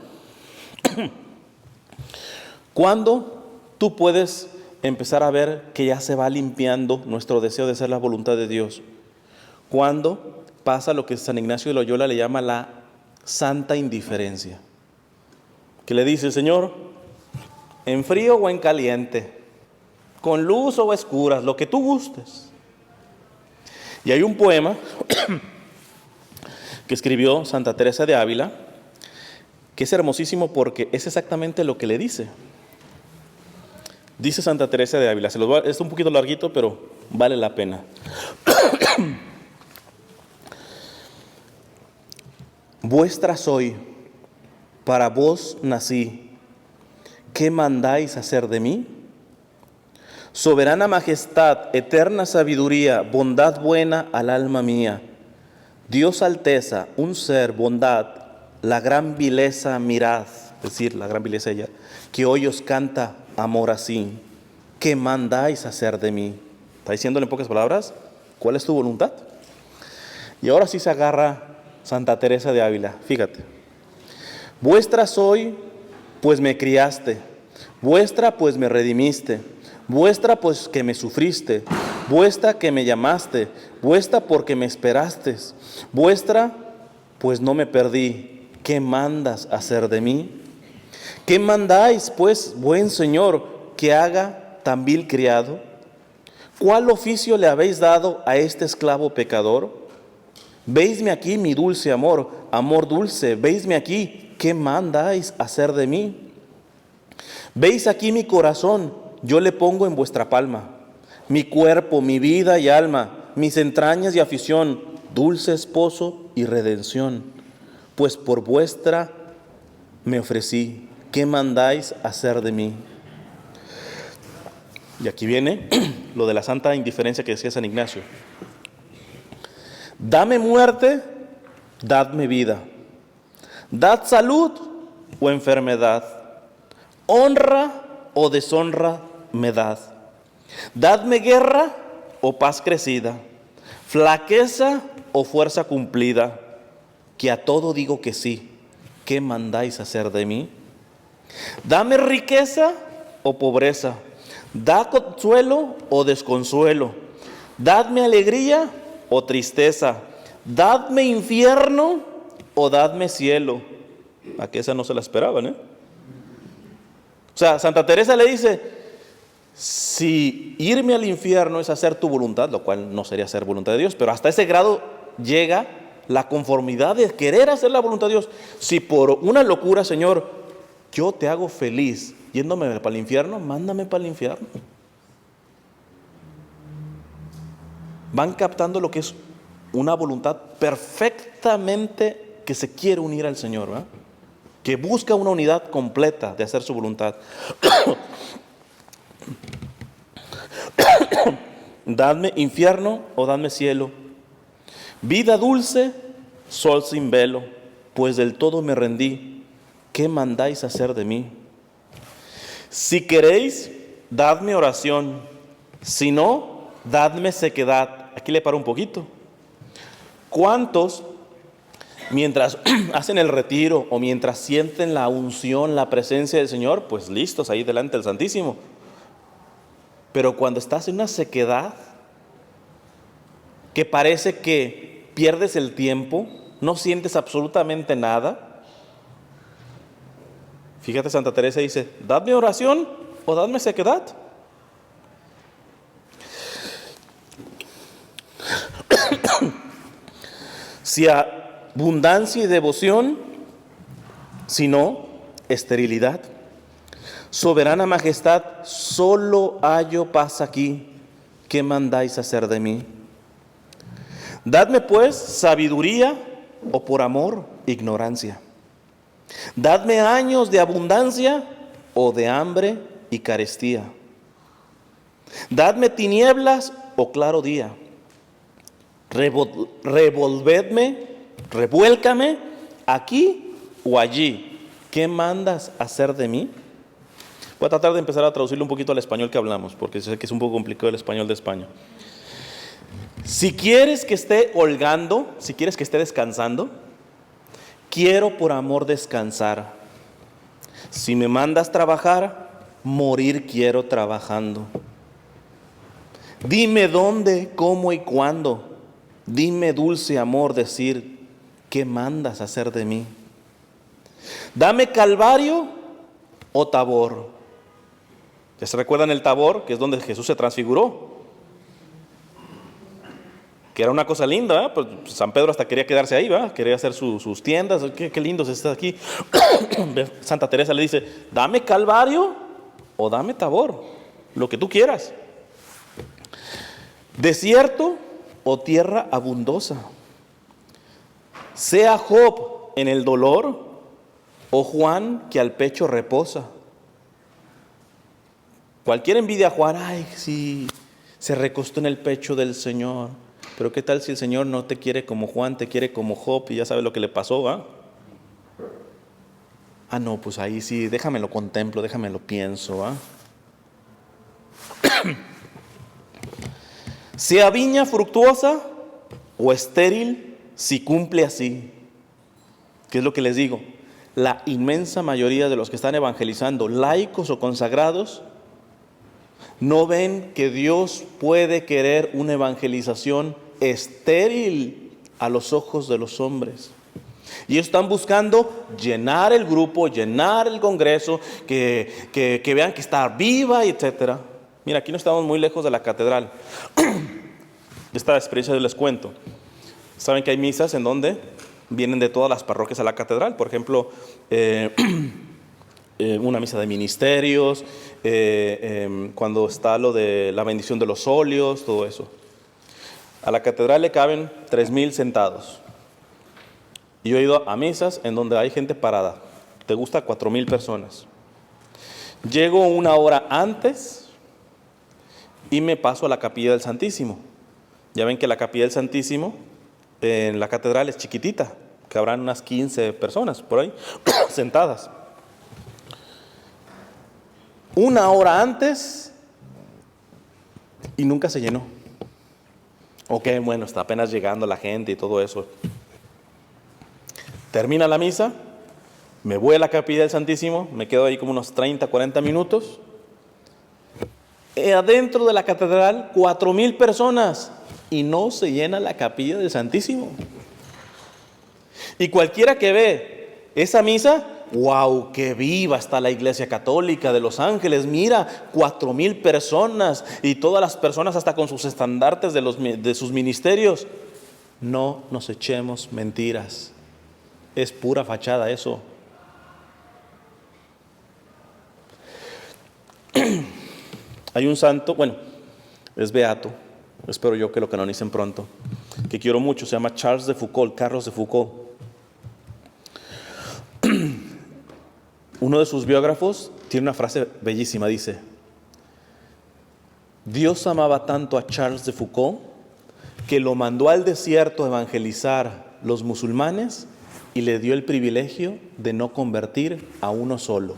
¿Cuándo tú puedes empezar a ver que ya se va limpiando nuestro deseo de hacer la voluntad de Dios? Cuando pasa lo que San Ignacio de Loyola le llama la santa indiferencia. Que le dice, Señor, en frío o en caliente, con luz o a oscuras, lo que tú gustes. Y hay un poema que escribió Santa Teresa de Ávila, que es hermosísimo porque es exactamente lo que le dice. Dice Santa Teresa de Ávila, es un poquito larguito, pero vale la pena. Vuestra soy, para vos nací, ¿qué mandáis hacer de mí? Soberana majestad, eterna sabiduría, bondad buena al alma mía, Dios alteza, un ser, bondad, la gran vileza mirad, es decir, la gran vileza ella, que hoy os canta amor así, ¿qué mandáis hacer de mí? Está diciéndole en pocas palabras, ¿cuál es tu voluntad? Y ahora sí se agarra Santa Teresa de Ávila, fíjate. Vuestra soy, pues me criaste, vuestra, pues me redimiste, vuestra, pues que me sufriste, vuestra, que me llamaste, vuestra, porque me esperaste, vuestra, pues no me perdí. ¿Qué mandas hacer de mí? ¿Qué mandáis, pues, buen Señor, que haga tan vil criado? ¿Cuál oficio le habéis dado a este esclavo pecador? Veisme aquí mi dulce amor, amor dulce, veisme aquí, ¿qué mandáis hacer de mí? Veis aquí mi corazón, yo le pongo en vuestra palma, mi cuerpo, mi vida y alma, mis entrañas y afición, dulce esposo y redención, pues por vuestra me ofrecí, ¿qué mandáis hacer de mí? Y aquí viene lo de la santa indiferencia que decía San Ignacio. Dame muerte, dadme vida. Dad salud o enfermedad. Honra o deshonra me dad. Dadme guerra o paz crecida. Flaqueza o fuerza cumplida. Que a todo digo que sí. ¿Qué mandáis hacer de mí? Dame riqueza o pobreza. Da consuelo o desconsuelo. Dadme alegría o tristeza, dadme infierno o dadme cielo. A que esa no se la esperaban, O sea, Santa Teresa le dice, si irme al infierno es hacer tu voluntad, lo cual no sería hacer voluntad de Dios, pero hasta ese grado llega la conformidad de querer hacer la voluntad de Dios. Si por una locura, Señor, yo te hago feliz yéndome para el infierno, mándame para el infierno. Van captando lo que es una voluntad perfectamente que se quiere unir al Señor, ¿verdad? que busca una unidad completa de hacer su voluntad. Dadme infierno o dadme cielo, vida dulce, sol sin velo, pues del todo me rendí. ¿Qué mandáis hacer de mí? Si queréis, dadme oración, si no, dadme sequedad. Aquí le paro un poquito. ¿Cuántos, mientras hacen el retiro o mientras sienten la unción, la presencia del Señor, pues listos ahí delante del Santísimo? Pero cuando estás en una sequedad, que parece que pierdes el tiempo, no sientes absolutamente nada. Fíjate, Santa Teresa dice, dadme oración o dadme sequedad. Si abundancia y devoción, si no, esterilidad. Soberana majestad, solo hallo paz aquí. ¿Qué mandáis hacer de mí? Dadme pues sabiduría o por amor ignorancia. Dadme años de abundancia o de hambre y carestía. Dadme tinieblas o claro día. Revuélcame aquí o allí. ¿Qué mandas hacer de mí? Voy a tratar de empezar a traducirlo un poquito al español que hablamos, porque sé que es un poco complicado el español de España. Si quieres que esté holgando, si quieres que esté descansando, quiero por amor descansar. Si me mandas trabajar, morir quiero trabajando. Dime dónde, cómo y cuándo. Dime, dulce amor, decir, ¿qué mandas hacer de mí? Dame Calvario o Tabor. ¿Ya se recuerdan el Tabor, que es donde Jesús se transfiguró? Que era una cosa linda, ¿eh? Pues San Pedro hasta quería quedarse ahí, ¿verdad? Quería hacer sus tiendas, qué lindo se está aquí. Santa Teresa le dice, dame Calvario o dame Tabor, lo que tú quieras. Desierto o tierra abundosa. Sea Job en el dolor o Juan que al pecho reposa. Cualquier envidia a Juan, ay, sí, se recostó en el pecho del Señor. Pero ¿qué tal si el Señor no te quiere como Juan, te quiere como Job y ya sabe lo que le pasó, ¿va? Ah, no, pues ahí sí, déjame lo contemplo, déjame lo pienso, ¿va? Sea viña fructuosa o estéril si cumple así. ¿Qué es lo que les digo? La inmensa mayoría de los que están evangelizando, laicos o consagrados, no ven que Dios puede querer una evangelización estéril a los ojos de los hombres. Y ellos están buscando llenar el grupo, llenar el congreso, que vean que está viva, etc. Mira, aquí no estamos muy lejos de la catedral. Esta experiencia yo les cuento. Saben que hay misas en donde vienen de todas las parroquias a la catedral. Por ejemplo, una misa de ministerios, cuando está lo de la bendición de los óleos, todo eso. A la catedral le caben 3,000 sentados. Y yo he ido a misas en donde hay gente parada. Te gusta 4,000 personas. Llego una hora antes y me paso a la capilla del Santísimo. Ya ven que la capilla del Santísimo en la catedral es chiquitita, que habrán unas 15 personas por ahí sentadas. Una hora antes y nunca se llenó. Ok, bueno, está apenas llegando la gente y todo eso. Termina la misa, me voy a la capilla del Santísimo, me quedo ahí como unos 30, 40 minutos. Adentro de la catedral, 4,000 personas y no se llena la capilla del Santísimo. Y cualquiera que ve esa misa, ¡wow! ¡Qué viva está la Iglesia Católica de Los Ángeles! Mira, 4,000 personas y todas las personas hasta con sus estandartes de sus ministerios. No nos echemos mentiras. Es pura fachada eso. Hay un santo, bueno, es beato, espero yo que lo canonicen pronto, que quiero mucho, se llama Carlos de Foucault. uno de sus biógrafos tiene una frase bellísima, dice: Dios amaba tanto a Charles de Foucault que lo mandó al desierto a evangelizar los musulmanes y le dio el privilegio de no convertir a uno solo.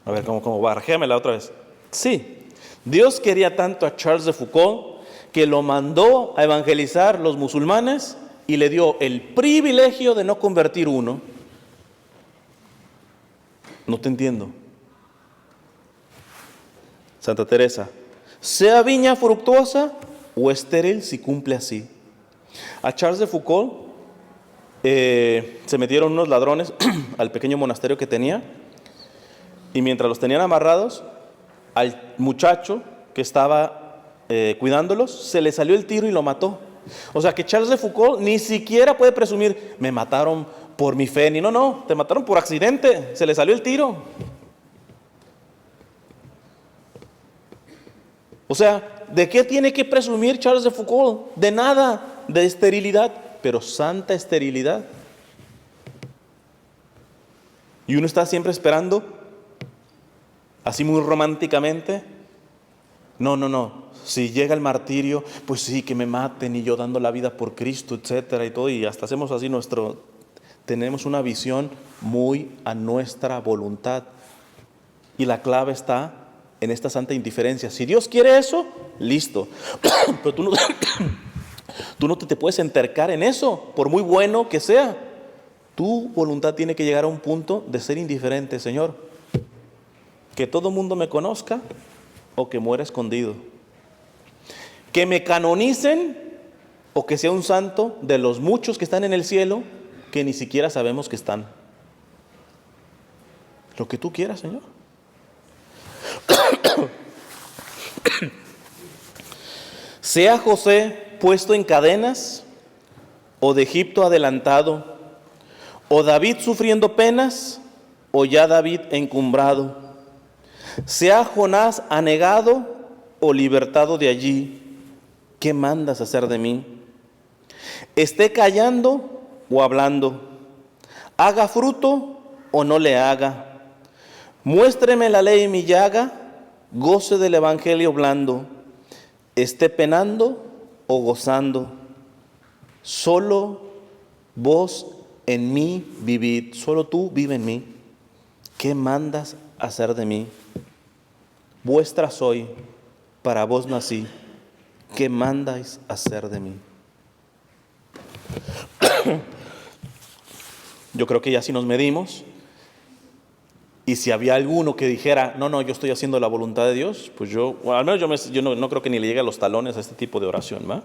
A ver, ¿cómo? Barajéamela otra vez. Sí, Dios quería tanto a Charles de Foucault que lo mandó a evangelizar los musulmanes y le dio el privilegio de no convertir uno. No te entiendo. Santa Teresa: sea viña fructuosa o estéril si cumple así. A Charles de Foucault se metieron unos ladrones al pequeño monasterio que tenía, y mientras los tenían amarrados, al muchacho que estaba cuidándolos, se le salió el tiro y lo mató. O sea que Charles de Foucault ni siquiera puede presumir: me mataron por mi fe, ni no, te mataron por accidente, se le salió el tiro. O sea, ¿de qué tiene que presumir Charles de Foucault? De nada, de esterilidad, pero santa esterilidad. Y uno está siempre esperando, así muy románticamente: no, si llega el martirio, pues sí, que me maten y yo dando la vida por Cristo, etcétera y todo, y hasta hacemos así tenemos una visión muy a nuestra voluntad. Y la clave está en esta santa indiferencia. Si Dios quiere eso, listo. Pero tú no te puedes entercar en eso, por muy bueno que sea. Tu voluntad tiene que llegar a un punto de ser indiferente. Señor, que todo mundo me conozca o que muera escondido. Que me canonicen o que sea un santo de los muchos que están en el cielo que ni siquiera sabemos que están. Lo que tú quieras, Señor. Sea José puesto en cadenas, o de Egipto adelantado, o David sufriendo penas, o ya David encumbrado. Sea Jonás anegado, o libertado de allí, ¿qué mandas hacer de mí? Esté callando o hablando, haga fruto o no le haga, muéstreme la ley y mi llaga, goce del evangelio blando, esté penando o gozando, solo vos en mí vivid, solo tú vive en mí. ¿Qué mandas hacer de mí? Vuestra soy, para vos nací, ¿qué mandáis hacer de mí? Yo creo que ya si nos medimos, y si había alguno que dijera: no, yo estoy haciendo la voluntad de Dios, pues al menos yo no creo que ni le llegue a los talones a este tipo de oración, ¿va?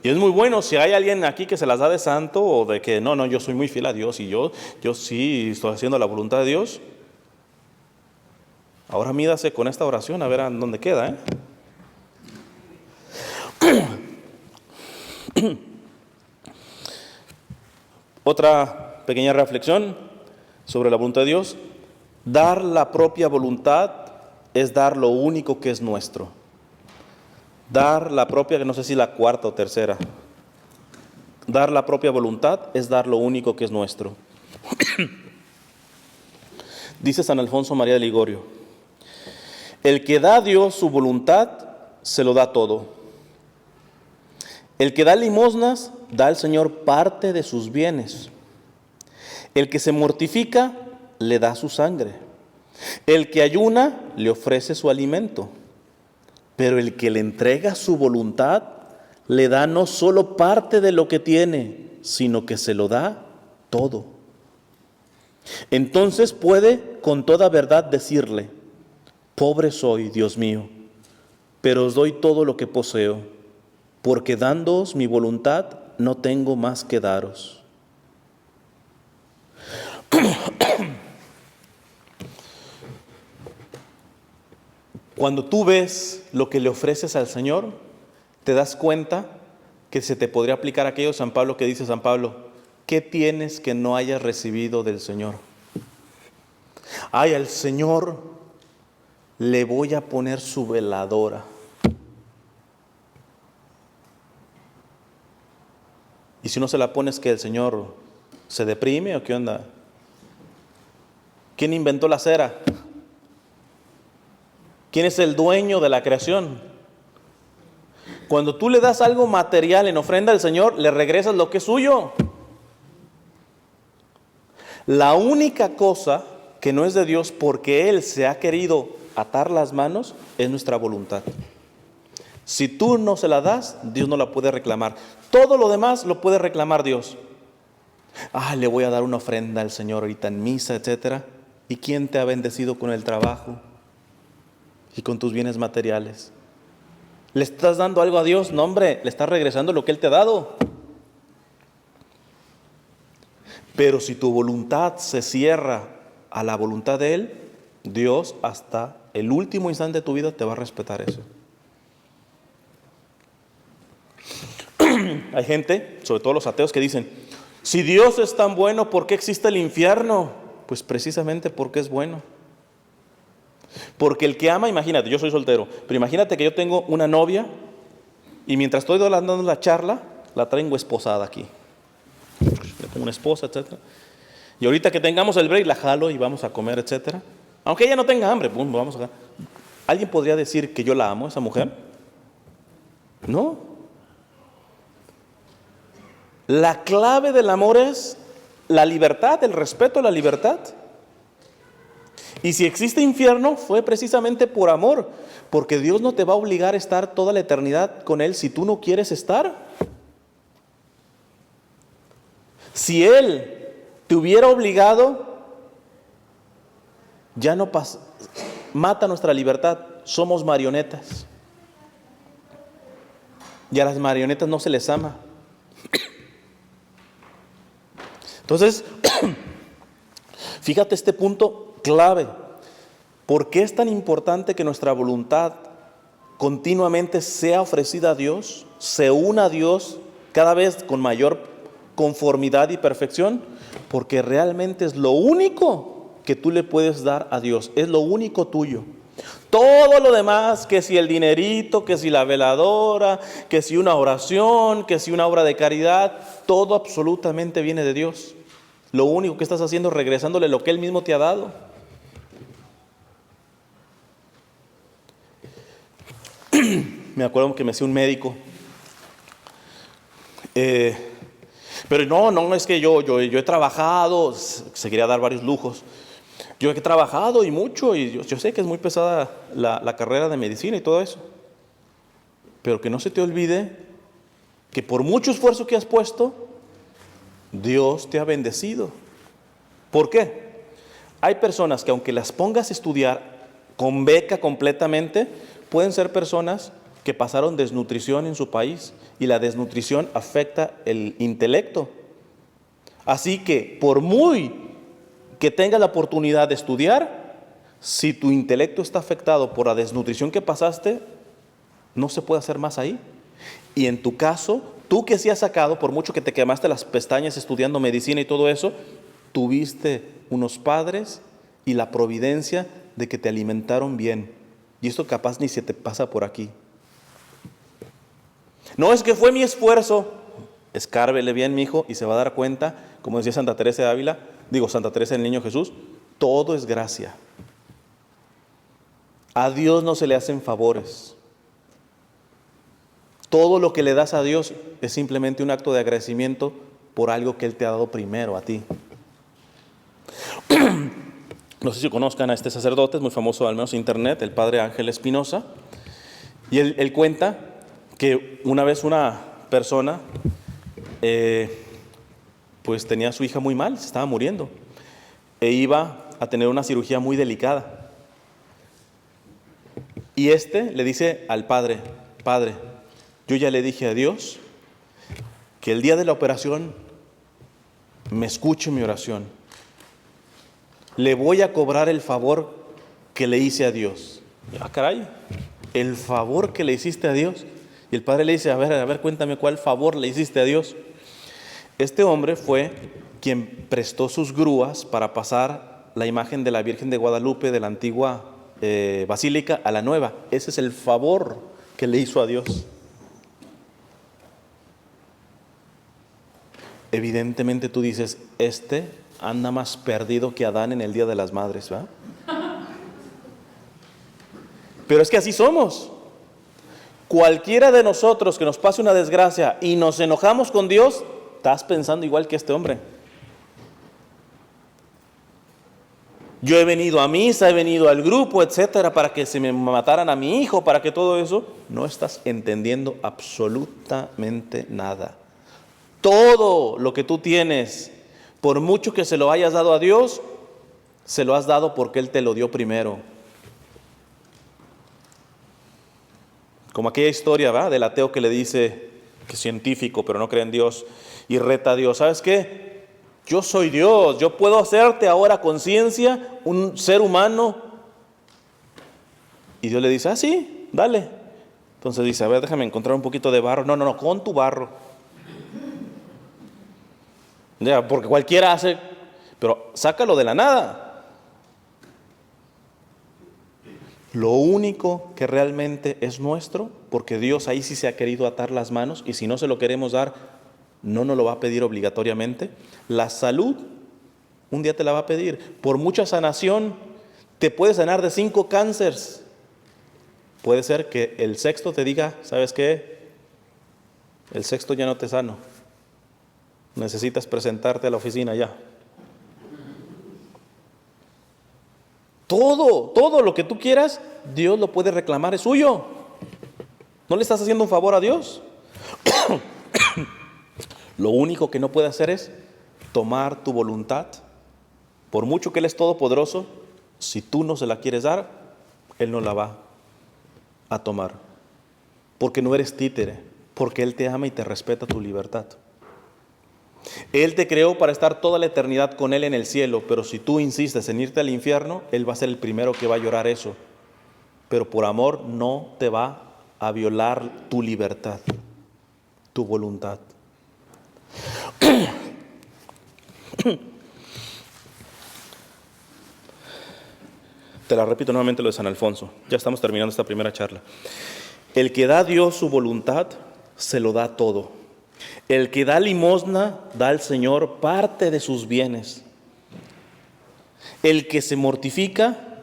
Y es muy bueno si hay alguien aquí que se las da de santo, o de que no, yo soy muy fiel a Dios y yo sí estoy haciendo la voluntad de Dios. Ahora mídase con esta oración a ver a dónde queda, ¿eh? Otra pequeña reflexión sobre la voluntad de Dios: dar la propia voluntad es dar lo único que es nuestro. Dar la propia, no sé si la cuarta o tercera. Dar la propia voluntad es dar lo único que es nuestro. Dice San Alfonso María de Ligorio: el que da a Dios su voluntad, se lo da todo. El que da limosnas, da al Señor parte de sus bienes. El que se mortifica, le da su sangre. El que ayuna, le ofrece su alimento. Pero el que le entrega su voluntad, le da no solo parte de lo que tiene, sino que se lo da todo. Entonces puede con toda verdad decirle: pobre soy, Dios mío, pero os doy todo lo que poseo, porque dándoos mi voluntad no tengo más que daros. Cuando tú ves lo que le ofreces al Señor, te das cuenta que se te podría aplicar aquello de San Pablo que dice San Pablo: ¿qué tienes que no hayas recibido del Señor? Ay, al Señor le voy a poner su veladora. Y si no se la pones, ¿que el Señor se deprime o qué onda? ¿Quién inventó la cera? ¿Quién es el dueño de la creación? Cuando tú le das algo material en ofrenda al Señor, le regresas lo que es suyo. La única cosa que no es de Dios porque Él se ha querido atar las manos es nuestra voluntad. Si tú no se la das, Dios no la puede reclamar. Todo lo demás lo puede reclamar Dios. Le voy a dar una ofrenda al Señor ahorita en misa, etcétera. ¿Y quién te ha bendecido con el trabajo y con tus bienes materiales? ¿Le estás dando algo a Dios? No, hombre, le estás regresando lo que Él te ha dado. Pero si tu voluntad se cierra a la voluntad de Él, Dios hasta el último instante de tu vida te va a respetar eso. Hay gente, sobre todo los ateos, que dicen, si Dios es tan bueno, ¿por qué existe el infierno? Pues precisamente porque es bueno. Porque el que ama, imagínate, yo soy soltero, pero imagínate que yo tengo una novia y mientras estoy dando la charla, la traigo esposada aquí. Le pongo una esposa, etcétera. Y ahorita que tengamos el break, la jalo y vamos a comer, etcétera. Aunque ella no tenga hambre, pues vamos a... ¿Alguien podría decir que yo la amo, esa mujer? No. La clave del amor es la libertad, el respeto a la libertad. Y si existe infierno, fue precisamente por amor, porque Dios no te va a obligar a estar toda la eternidad con Él si tú no quieres estar. Si Él te hubiera obligado, ya no pasa, mata nuestra libertad, somos marionetas. Y a las marionetas no se les ama. Entonces, fíjate este punto clave. ¿Por qué es tan importante que nuestra voluntad continuamente sea ofrecida a Dios, se una a Dios cada vez con mayor conformidad y perfección? Porque realmente es lo único que tú le puedes dar a Dios, es lo único tuyo. Todo lo demás, que si el dinerito, que si la veladora, que si una oración, que si una obra de caridad, todo absolutamente viene de Dios. Lo único que estás haciendo es regresándole lo que Él mismo te ha dado. Me acuerdo que me decía un médico, pero no, es que yo he trabajado, se quería dar varios lujos. Yo he trabajado y mucho, y yo sé que es muy pesada la carrera de medicina y todo eso. Pero que no se te olvide que por mucho esfuerzo que has puesto, Dios te ha bendecido. ¿Por qué? Hay personas que aunque las pongas a estudiar con beca completamente, pueden ser personas que pasaron desnutrición en su país y la desnutrición afecta el intelecto. Así que por muy que tengas la oportunidad de estudiar, si tu intelecto está afectado por la desnutrición que pasaste, no se puede hacer más ahí. Y en tu caso, tú que sí has sacado, por mucho que te quemaste las pestañas estudiando medicina y todo eso, tuviste unos padres y la providencia de que te alimentaron bien. Y esto capaz ni se te pasa por aquí. No es que fue mi esfuerzo. Escárvele bien, mi hijo, y se va a dar cuenta, como decía Santa Teresa de Ávila, Santa Teresa del Niño Jesús, todo es gracia. A Dios no se le hacen favores. Todo lo que le das a Dios es simplemente un acto de agradecimiento por algo que Él te ha dado primero a ti. No sé si conozcan a este sacerdote, es muy famoso, al menos en internet, el padre Ángel Espinosa. Y él cuenta que una vez una persona pues tenía a su hija muy mal, se estaba muriendo, e iba a tener una cirugía muy delicada. Y le dice al padre, padre, yo ya le dije a Dios que el día de la operación me escuche mi oración. Le voy a cobrar el favor que le hice a Dios. Caray, el favor que le hiciste a Dios. Y el padre le dice, a ver, cuéntame cuál favor le hiciste a Dios. Este hombre fue quien prestó sus grúas para pasar la imagen de la Virgen de Guadalupe de la antigua basílica a la nueva. Ese es el favor que le hizo a Dios. Evidentemente tú dices, anda más perdido que Adán en el Día de las Madres, ¿verdad? Pero es que así somos. Cualquiera de nosotros que nos pase una desgracia y nos enojamos con Dios, estás pensando igual que este hombre. Yo he venido a misa, he venido al grupo, etcétera, para que se me mataran a mi hijo, para que todo eso. No estás entendiendo absolutamente nada. Todo lo que tú tienes, por mucho que se lo hayas dado a Dios, se lo has dado porque Él te lo dio primero. Como aquella historia, ¿va?, del ateo que le dice que es científico, pero no cree en Dios, y reta a Dios. ¿Sabes qué? Yo soy Dios, yo puedo hacerte ahora conciencia, un ser humano. Y Dios le dice, sí, dale. Entonces dice, a ver, déjame encontrar un poquito de barro. No, con tu barro. Ya, porque cualquiera hace, pero sácalo de la nada. Lo único que realmente es nuestro, porque Dios ahí sí se ha querido atar las manos, y si no se lo queremos dar, no nos lo va a pedir obligatoriamente. La salud, un día te la va a pedir. Por mucha sanación, te puede sanar de 5 cánceres. Puede ser que el sexto te diga, ¿sabes qué? El sexto ya no te sano. Necesitas presentarte a la oficina ya. Todo lo que tú quieras, Dios lo puede reclamar, es suyo. ¿No le estás haciendo un favor a Dios? Lo único que no puede hacer es tomar tu voluntad. Por mucho que Él es todopoderoso, si tú no se la quieres dar, Él no la va a tomar. Porque no eres títere, porque Él te ama y te respeta tu libertad. Él te creó para estar toda la eternidad con Él en el cielo, pero si tú insistes en irte al infierno, Él va a ser el primero que va a llorar eso. Pero por amor no te va a violar tu libertad, tu voluntad. Te la repito nuevamente lo de San Alfonso. Ya estamos terminando esta primera charla. El que da a Dios su voluntad, se lo da todo. El que da limosna, da al Señor parte de sus bienes. El que se mortifica,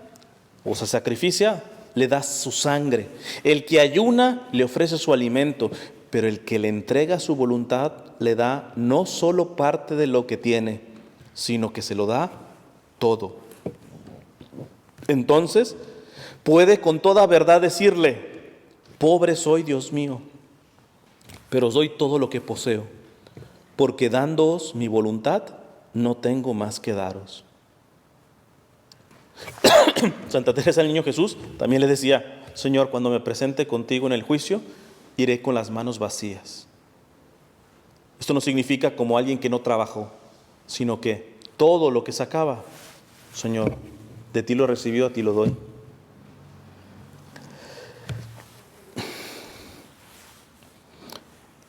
o se sacrifica, le da su sangre. El que ayuna, le ofrece su alimento. Pero el que le entrega su voluntad, le da no solo parte de lo que tiene, sino que se lo da todo. Entonces, puede con toda verdad decirle, pobre soy, Dios mío, pero os doy todo lo que poseo, porque dándoos mi voluntad, no tengo más que daros. Santa Teresa del Niño Jesús también le decía, Señor, cuando me presente contigo en el juicio, iré con las manos vacías. Esto no significa como alguien que no trabajó, sino que todo lo que sacaba, Señor, de ti lo he recibido, a ti lo doy.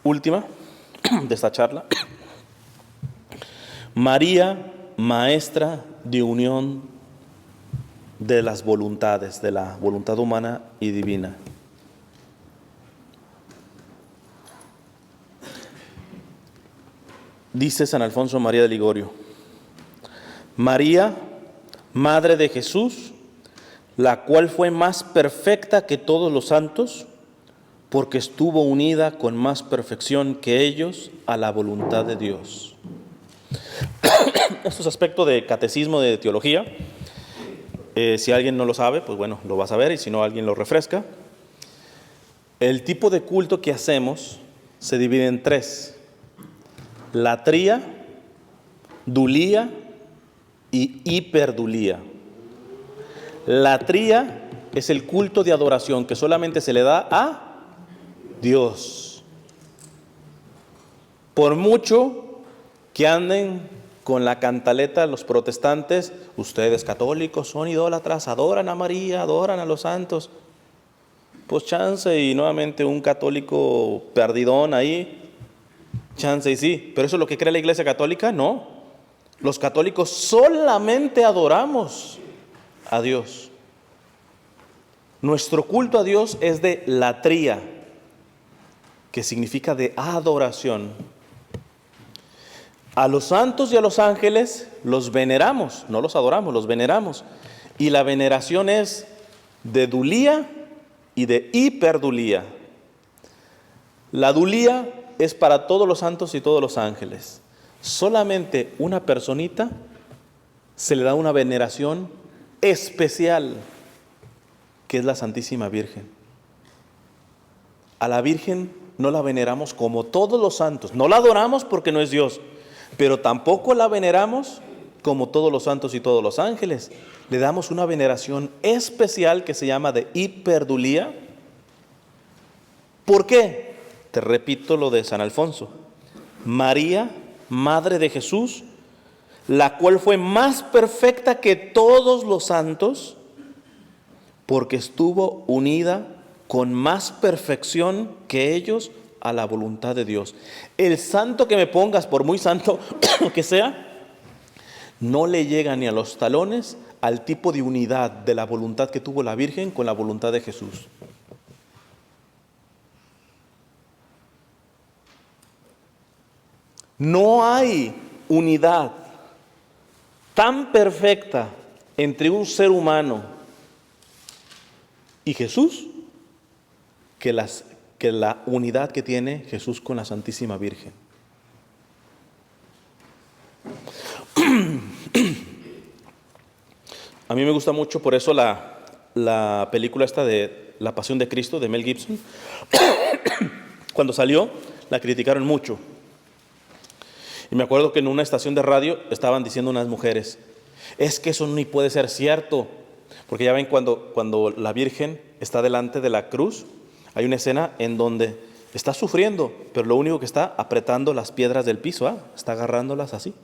Última de esta charla. María, maestra de unión de las voluntades, de la voluntad humana y divina. Dice San Alfonso María de Ligorio, María, Madre de Jesús, la cual fue más perfecta que todos los santos, porque estuvo unida con más perfección que ellos a la voluntad de Dios. Esto es aspecto de catecismo, de teología. Si alguien no lo sabe, pues bueno, lo va a saber, y si no, alguien lo refresca. El tipo de culto que hacemos se divide en 3. Latría, dulía y hiperdulía. Latría es el culto de adoración que solamente se le da a Dios. Por mucho que anden con la cantaleta los protestantes, ustedes católicos son idólatras, adoran a María, adoran a los santos. Pues chance y nuevamente un católico perdidón ahí, chance y sí, pero eso es lo que cree la Iglesia Católica, no. Los católicos solamente adoramos a Dios. Nuestro culto a Dios es de latría, que significa de adoración. A los santos y a los ángeles los veneramos, no los adoramos, los veneramos. Y la veneración es de dulía y de hiperdulía. La dulía es para todos los santos y todos los ángeles. Solamente una personita se le da una veneración especial, que es la Santísima Virgen. A la Virgen no la veneramos como todos los santos. No la adoramos porque no es Dios, pero tampoco la veneramos como todos los santos y todos los ángeles. Le damos una veneración especial que se llama de hiperdulía. ¿Por qué? Te repito lo de San Alfonso. María, Madre de Jesús, la cual fue más perfecta que todos los santos, porque estuvo unida con más perfección que ellos a la voluntad de Dios. El santo que me pongas, por muy santo que sea, no le llega ni a los talones al tipo de unidad de la voluntad que tuvo la Virgen con la voluntad de Jesús. No hay unidad tan perfecta entre un ser humano y Jesús que la unidad que tiene Jesús con la Santísima Virgen. A mí me gusta mucho por eso la película esta de La Pasión de Cristo de Mel Gibson. Cuando salió la criticaron mucho. Y me acuerdo que en una estación de radio estaban diciendo unas mujeres, es que eso ni puede ser cierto. Porque ya ven cuando la Virgen está delante de la cruz, hay una escena en donde está sufriendo, pero lo único que está apretando las piedras del piso, está agarrándolas así.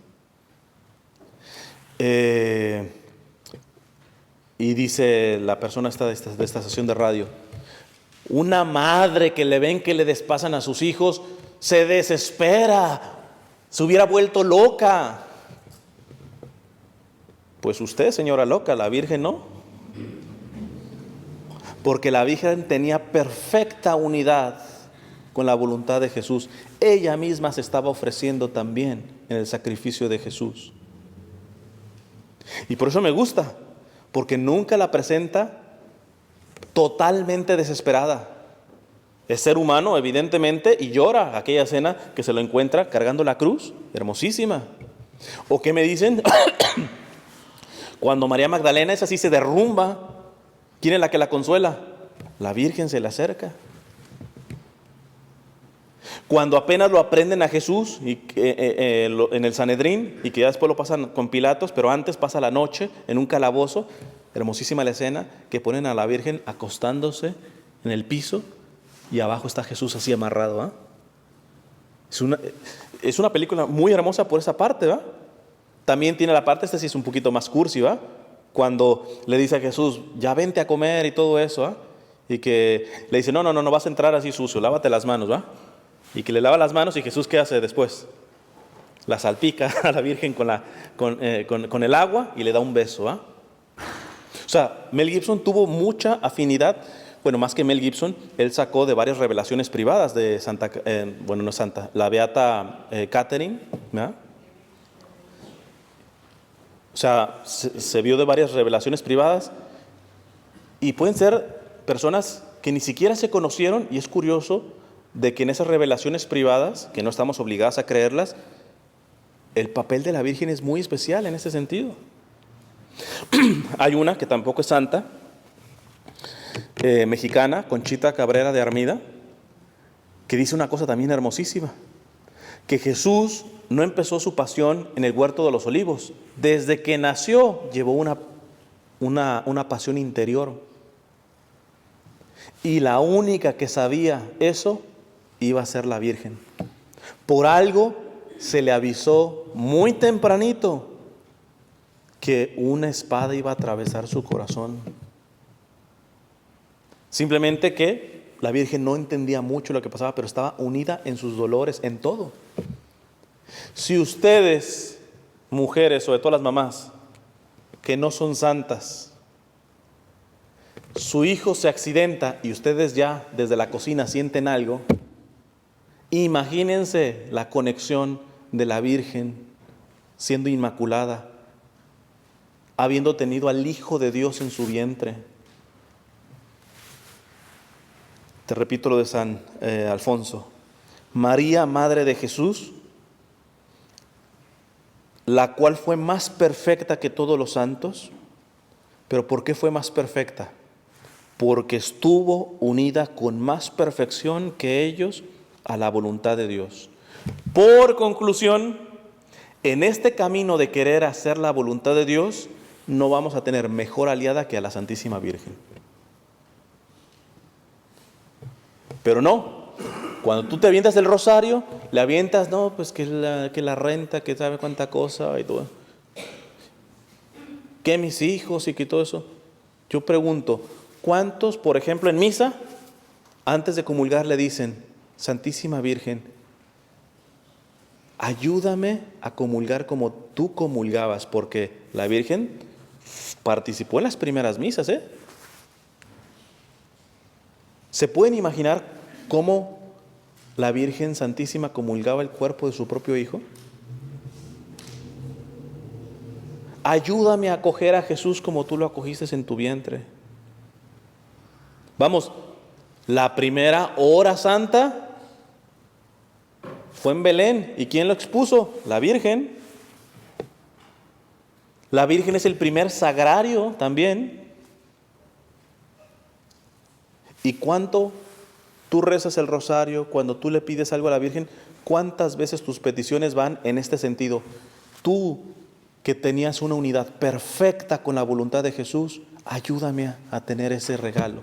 Y dice la persona de esta estación de radio, una madre que le ven que le despazan a sus hijos, se desespera, se hubiera vuelto loca. Pues usted, señora loca, la Virgen no. Porque la Virgen tenía perfecta unidad con la voluntad de Jesús. Ella misma se estaba ofreciendo también en el sacrificio de Jesús. Y por eso me gusta, porque nunca la presenta totalmente desesperada. Es ser humano, evidentemente, y llora aquella escena que se lo encuentra cargando la cruz, hermosísima. ¿O qué me dicen? Cuando María Magdalena es así, se derrumba, ¿quién es la que la consuela? La Virgen se le acerca. Cuando apenas lo aprenden a Jesús en el Sanedrín, y que ya después lo pasan con Pilatos, pero antes pasa la noche en un calabozo, hermosísima la escena, que ponen a la Virgen acostándose en el piso, y abajo está Jesús así amarrado. Es una película muy hermosa por esa parte, ¿va? También tiene la parte, sí es un poquito más cursi, ¿va? Cuando le dice a Jesús, ya vente a comer y todo eso, ¿va? Y que le dice, no vas a entrar así sucio, lávate las manos, ¿va? Y que le lava las manos, y Jesús, ¿qué hace después? La salpica a la Virgen con el agua y le da un beso, ¿va? O sea, Mel Gibson tuvo mucha afinidad. Bueno, más que Mel Gibson, él sacó de varias revelaciones privadas de la beata Catherine, ¿verdad? O sea, se vio de varias revelaciones privadas, y pueden ser personas que ni siquiera se conocieron, y es curioso de que en esas revelaciones privadas, que no estamos obligados a creerlas, el papel de la Virgen es muy especial en ese sentido. Hay una que tampoco es santa, mexicana, Conchita Cabrera de Armida, que dice una cosa también hermosísima, que Jesús no empezó su pasión en el huerto de los olivos. Desde que nació llevó una pasión interior, y la única que sabía eso iba a ser la Virgen. Por algo se le avisó muy tempranito que una espada iba a atravesar su corazón. Simplemente que la Virgen no entendía mucho lo que pasaba, pero estaba unida en sus dolores, en todo. Si ustedes, mujeres, sobre todo las mamás, que no son santas, su hijo se accidenta y ustedes ya desde la cocina sienten algo, imagínense la conexión de la Virgen siendo inmaculada, habiendo tenido al Hijo de Dios en su vientre. Te repito lo de San Alfonso. María, Madre de Jesús, la cual fue más perfecta que todos los santos. ¿Pero por qué fue más perfecta? Porque estuvo unida con más perfección que ellos a la voluntad de Dios. Por conclusión, en este camino de querer hacer la voluntad de Dios, no vamos a tener mejor aliada que a la Santísima Virgen. Pero no, cuando tú te avientas el rosario, le avientas, no, pues que la renta, que sabe cuánta cosa y todo. Que mis hijos y que todo eso. Yo pregunto, ¿cuántos, por ejemplo, en misa, antes de comulgar le dicen, Santísima Virgen, ayúdame a comulgar como tú comulgabas? Porque la Virgen participó en las primeras misas, ¿eh? ¿Se pueden imaginar cómo la Virgen Santísima comulgaba el cuerpo de su propio Hijo? Ayúdame a acoger a Jesús como tú lo acogiste en tu vientre. Vamos, la primera hora santa fue en Belén. ¿Y quién lo expuso? La Virgen. La Virgen es el primer sagrario también. ¿Y cuánto tú rezas el rosario cuando tú le pides algo a la Virgen? ¿Cuántas veces tus peticiones van en este sentido? Tú que tenías una unidad perfecta con la voluntad de Jesús, ayúdame a tener ese regalo.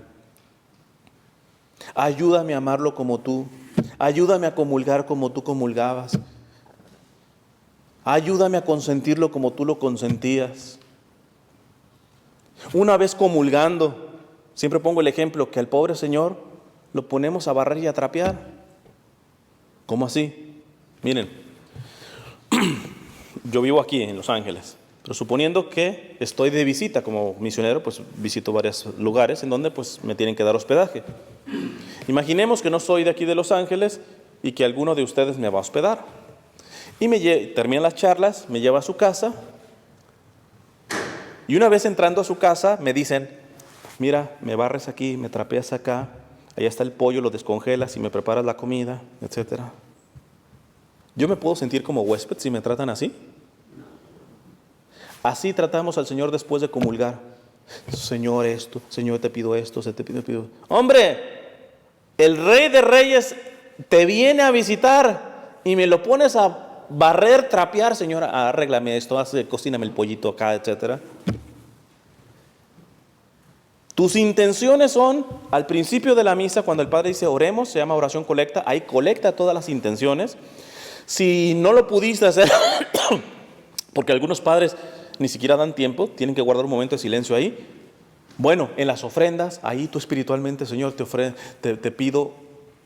Ayúdame a amarlo como tú. Ayúdame a comulgar como tú comulgabas. Ayúdame a consentirlo como tú lo consentías. Una vez comulgando, siempre pongo el ejemplo que al pobre Señor lo ponemos a barrer y a trapear. ¿Cómo así? Miren, yo vivo aquí en Los Ángeles, pero suponiendo que estoy de visita como misionero, pues visito varios lugares en donde pues me tienen que dar hospedaje. Imaginemos que no soy de aquí de Los Ángeles y que alguno de ustedes me va a hospedar. Y terminan las charlas, me lleva a su casa y una vez entrando a su casa me dicen, mira, me barres aquí, me trapeas acá, allá está el pollo, lo descongelas y me preparas la comida, etc. ¿Yo me puedo sentir como huésped si me tratan así? Así tratamos al Señor después de comulgar. Señor esto, Señor te pido esto, te pido. ¡Hombre! El Rey de Reyes te viene a visitar y me lo pones a barrer, trapear. Señor, arréglame esto, cocíname el pollito acá, etc. Tus intenciones son, al principio de la misa, cuando el Padre dice oremos, se llama oración colecta, ahí colecta todas las intenciones. Si no lo pudiste hacer, porque algunos padres ni siquiera dan tiempo, tienen que guardar un momento de silencio ahí. Bueno, en las ofrendas, ahí tú espiritualmente, Señor, te pido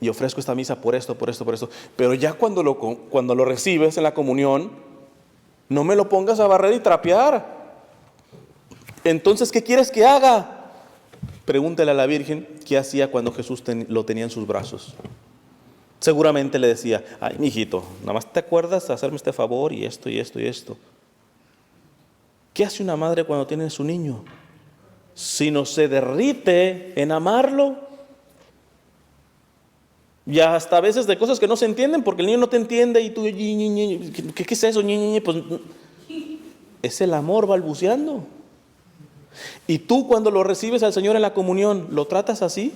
y ofrezco esta misa por esto. Pero ya cuando lo recibes en la comunión, no me lo pongas a barrer y trapear. Entonces, ¿qué quieres que haga? Pregúntale a la Virgen qué hacía cuando Jesús lo tenía en sus brazos. Seguramente le decía, ay, mijito, nada más te acuerdas de hacerme este favor y esto. ¿Qué hace una madre cuando tiene a su niño? Si no se derrite en amarlo. Y hasta a veces de cosas que no se entienden porque el niño no te entiende y tú, ¿qué es eso? Pues es el amor balbuceando. Y tú cuando lo recibes al Señor en la comunión, ¿lo tratas así?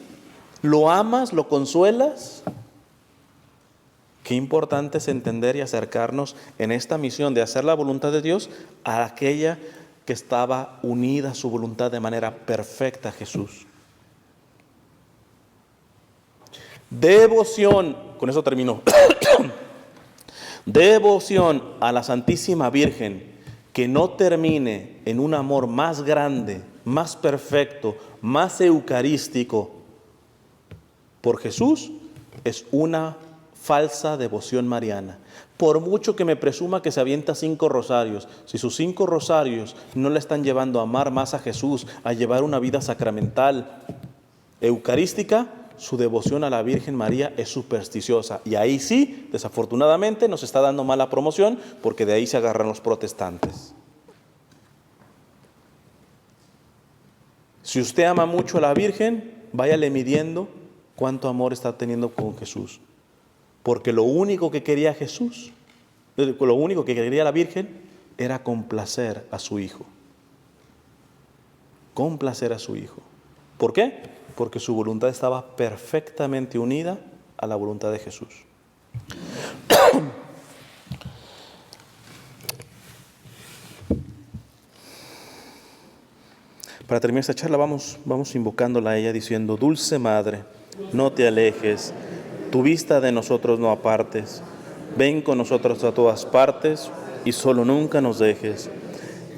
¿Lo amas? ¿Lo consuelas? Qué importante es entender y acercarnos en esta misión de hacer la voluntad de Dios a aquella que estaba unida a su voluntad de manera perfecta a Jesús. Devoción, con eso termino. Devoción a la Santísima Virgen que no termine en un amor más grande, más perfecto, más eucarístico por Jesús, es una falsa devoción mariana. Por mucho que me presuma que se avienta 5 rosarios, si sus 5 rosarios no le están llevando a amar más a Jesús, a llevar una vida sacramental, eucarística, su devoción a la Virgen María es supersticiosa. Y ahí sí, desafortunadamente, nos está dando mala promoción, porque de ahí se agarran los protestantes. Si usted ama mucho a la Virgen, váyale midiendo cuánto amor está teniendo con Jesús. Porque lo único que quería Jesús, lo único que quería la Virgen, era complacer a su Hijo. Complacer a su Hijo. ¿Por qué? Porque su voluntad estaba perfectamente unida a la voluntad de Jesús. Para terminar esta charla vamos invocándola a ella diciendo: Dulce Madre, no te alejes, tu vista de nosotros no apartes, ven con nosotros a todas partes y solo nunca nos dejes.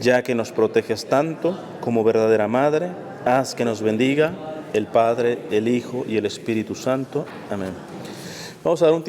Ya que nos proteges tanto como verdadera Madre, haz que nos bendiga el Padre, el Hijo y el Espíritu Santo. Amén. Vamos a dar un tiempo.